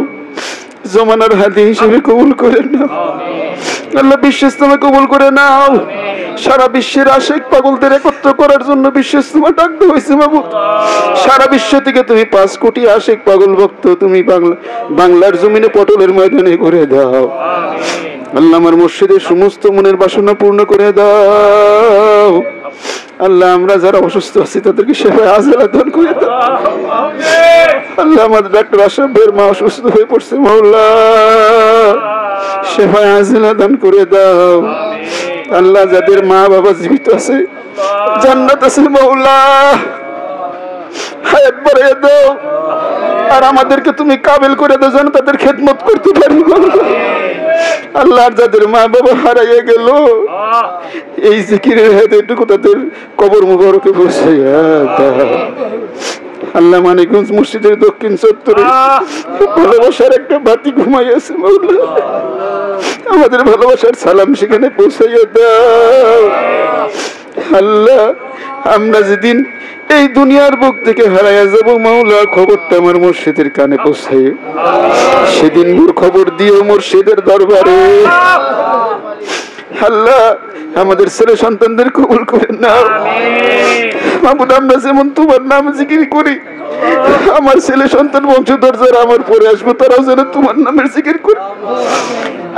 জমানার হাদি হিসেবে কবুল করে নাও আল্লাহ বিশ্ব ইজতেমা কবুল করে নাও সারা বিশ্বের আশিক পাগলদের একত্র করার জন্য বিশ্ব ইজতেমা ডাকতে হয়েছে মাবুদ সারা বিশ্ব থেকে তুমি 5 কোটি আশিক পাগল ভক্ত তুমি বাংলার জমিনে পটলের ময়দানে করে দাও আল্লাহ আমার মুর্শিদের সমস্ত মনের বাসনা পূর্ণ করে দাও আল্লাহ আমরা যারা অসুস্থ আছি তাদেরকে সেবায় আজেলা দান করে দাও আল্লাহ আমাদের ডাক্তার আশরাফের মা অসুস্থ হয়ে পড়ছে মাওলা সেবায় আজেলা দান করে দাও আল্লাহ যাদের মা বাবা জীবিত আছে জান্নাত আছে মাওলা হায়াত বাড়িয়ে দাও আর আমাদেরকে তুমি কাবিল করে দাও যেন তাদের খেদমত করতে পারি মাওলা আল্লাহর যাদের মা বাবা হারাইয়া গেল এই জিকিরের হাতে এটুকু তাদের কবর মুবারকে পৌঁছাইয়া দাও। আল্লাহ মানিকগঞ্জ মসজিদের দক্ষিণ চত্বরে ভালোবাসার একটা বাতি ঘুমাই আছে মাওলা, আমাদের ভালোবাসার সালাম সেখানে পৌঁছাইয়া দাও। আল্লাহ আমরা যেদিন এই দুনিয়ার বুক থেকে হারাইয়া যাব মাওলা, খবরটা আমার মুর্শিদের কানে পৌঁছাই, সেদিন মোর খবর দিও মুর্শিদের দরবারে। আল্লাহ আমাদের ছেলে সন্তানদের কবুল করে নাও মাহবুব। আমরা যেমন তোমার নাম জিকির করি, আমার ছেলে সন্তান বংশধর যারা আমার পরে আসবো তারাও যেন তোমার নামের জিকির করে,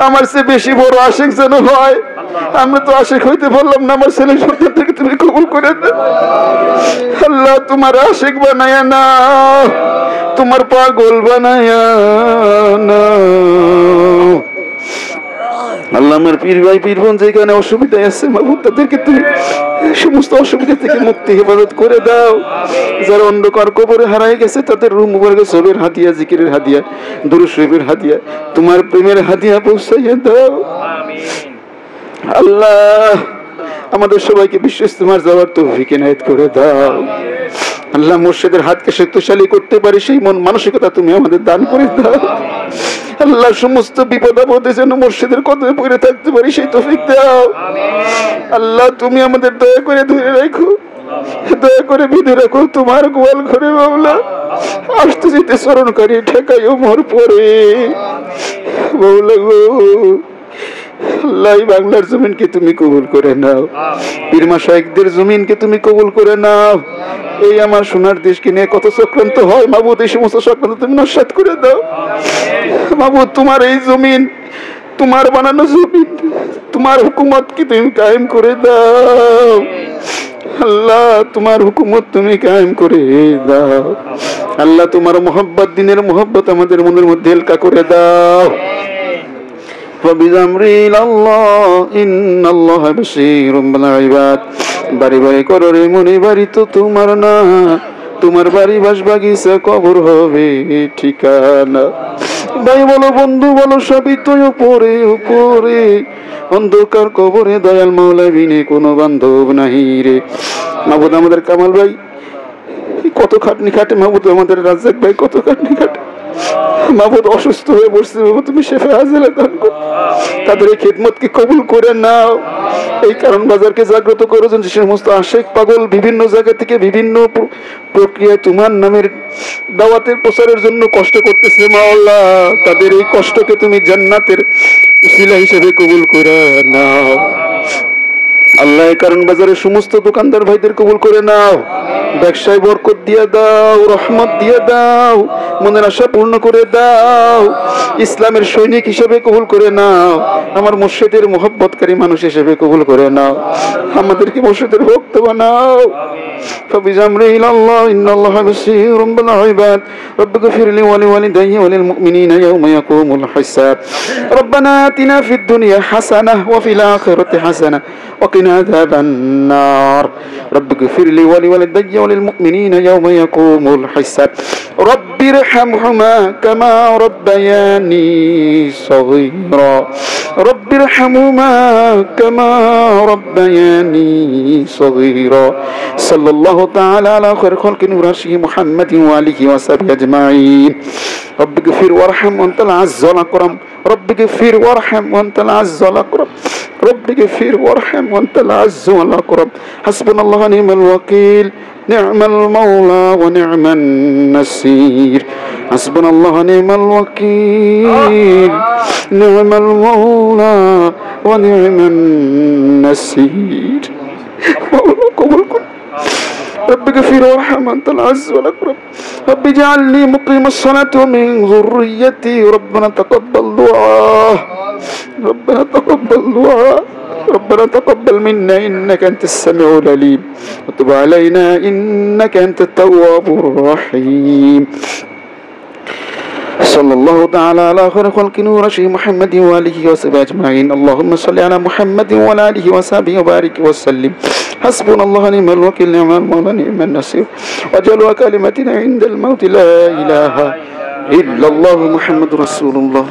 আমার চেয়ে বেশি বড় আশিক যেন হয়। আমরা তো আশিক হইতে পারলাম না, আমার ছেলে সন্তান থেকে তুমি কবুল করে দাও। আল্লাহ তোমার আশিক বানায়া না, তোমার পাগল বানায়া না। আল্লাহ আমার পীর ভাই পীর বোন যেখানে অসুবিধায় আছে মাহবুব, তাদেরকে তুমি সমস্ত অসুবিধা থেকে মুক্তি হেফাজত করে দাও। যারা অন্ধকার কবরে হারাই গেছে তাদের রূহ মুবারকে সবের হাদিয়া, জিকিরের হাদিয়া, দুরূদ শরীফের হাদিয়া, তোমার প্রেমের হাদিয়া পৌঁছাইয়া দাও। আল্লাহ আমাদের সবাইকে বিশ্ব ইস্তেমার যাওয়ার তৌফিক ইনায়েত করে দাও। আল্লাহ মুর্শিদের হাতকে শক্তিশালী করতে পারি সেই মন মানসিকতা তুমি আমাদের দান করে দাও। আল্লাহ সমস্ত বিপদ আপদে যেন মুর্শিদের কদমে পড়ে থাকতে পারি সেই তৌফিক দাও। আল্লাহ তুমি আমাদের দয়া করে ধরে রাখো, দয়া করে বেঁধে রাখো তোমার গোয়াল ঘরে মাওলা। আসতে যেতে স্মরণকারী ঠেকাইও মোর পরে মাওলা গো। আল্লাহ বাংলার জমিনকে তুমি কবুল করে নাও, পীর মাশায়েখদের জমিনকে তুমি কবুল করে নাও। এই আমার সোনার দেশকে নিয়ে কত চক্রান্ত হয় মাহবুব, এই সমস্ত চক্রান্ত তুমি নস্যাৎ করে দাও মাহবুব। তোমার এই জমিন তোমার বানানো জমিন, তোমার হুকুমতকে তুমি কায়েম করে দাও। আল্লাহ তোমার হুকুমত তুমি কায়েম করে দাও। আল্লাহ তোমার মোহাব্বত, দিনের মোহাব্বত আমাদের মনের মধ্যে এলকা করে দাও। বাড়ি বাড়ি করো রে মনে বাড়ি তো তোমার না, তোমার বাড়ি বাস বাগিচা কবর হবে ঠিকানা। ভাই বলো বন্ধু বলো সবই তো উপরে উপরে, অন্ধকার কবরে দয়াল মাওলা বিনে কোনো বান্ধব নাহি রে। মাহবুব আমাদের কামাল ভাই কত খাটনি খাটে, মাহবুব আমাদের রাজ্জাক ভাই কত খাটনি খাটে মাহবুব, অসুস্থ হয়ে পড়ছে মাহবুব, তুমি শেফা আজেলা দান করো, তাদের এই খিদমতকে কবুল করে নাও। এই কারণ বাজারকে জাগ্রত করো যে সমস্ত আশিক পাগল বিভিন্ন জায়গা থেকে বিভিন্ন প্রক্রিয়ায় তোমার নামের দাওয়াতের প্রচারের জন্য কষ্ট করতেছে মাওলা, তাদের এই কষ্টকে তুমি জান্নাতের উসিলা হিসেবে কবুল করে নাও। আল্লাহ কারণ বাজারের সমস্ত দোকানদার ভাইদের কবুল করে নাও, ব্যবসায় বরকত দিয়ে দাও, রহমত দিয়ে দাও, মনের আশা পূর্ণ করে দাও, ইসলামের সৈনিক হিসেবে কবুল করে নাও, আমার মুর্শিদের মোহব্বতকারী মানুষ হিসেবে কবুল করে নাও, আমাদেরকে মুর্শিদের ভক্ত বানাও। فبجمر إلى الله إن الله بصير بالعباد ربك اغفر لي ولوالدي وللمؤمنين يوم يقوم الحساب ربنا آتنا في الدنيا حسنة وفي الآخرة حسنة وقنا عذاب النار ربك اغفر لي ولوالدي وللمؤمنين يوم يقوم الحساب رب ارحمهما كما ربياني صغيرا رب ارحمهما كما ربياني صغيرا صلى الله تعالى على خير خلق نوره محمد وآله وصحبه أجمعين رب اغفر وارحم وأنت العز والأكرم رب اغفر وارحم وأنت العز والأكرم رب اغفر وارحم وأنت العز والأكرم حسبنا الله ونعم الوكيل نعم المولى ونعم النصير حسبنا الله ونعم الوكيل نعم المولى ونعم النصير قبول كل رب اغفر وارحم أنت العز والأكرم رب اجعلني مقيم الصلاة ومن ذريتي ربنا تقبل دعاء ربنا تقبل دعاء ربنا تقبل منا إنك أنت السميع العليم وتب علينا إنك أنت التواب الرحيم صلى الله تعالى على خير خلق نوره محمد وآله وصحبه أجمعين اللهم صل على محمد وعلى آله وصحبه وبارك وسلم حسبنا الله ونعم الوكيل نعم المولى نعم النصير وجعلوا كلمتنا عند الموت لا إله إلا الله محمد رسول الله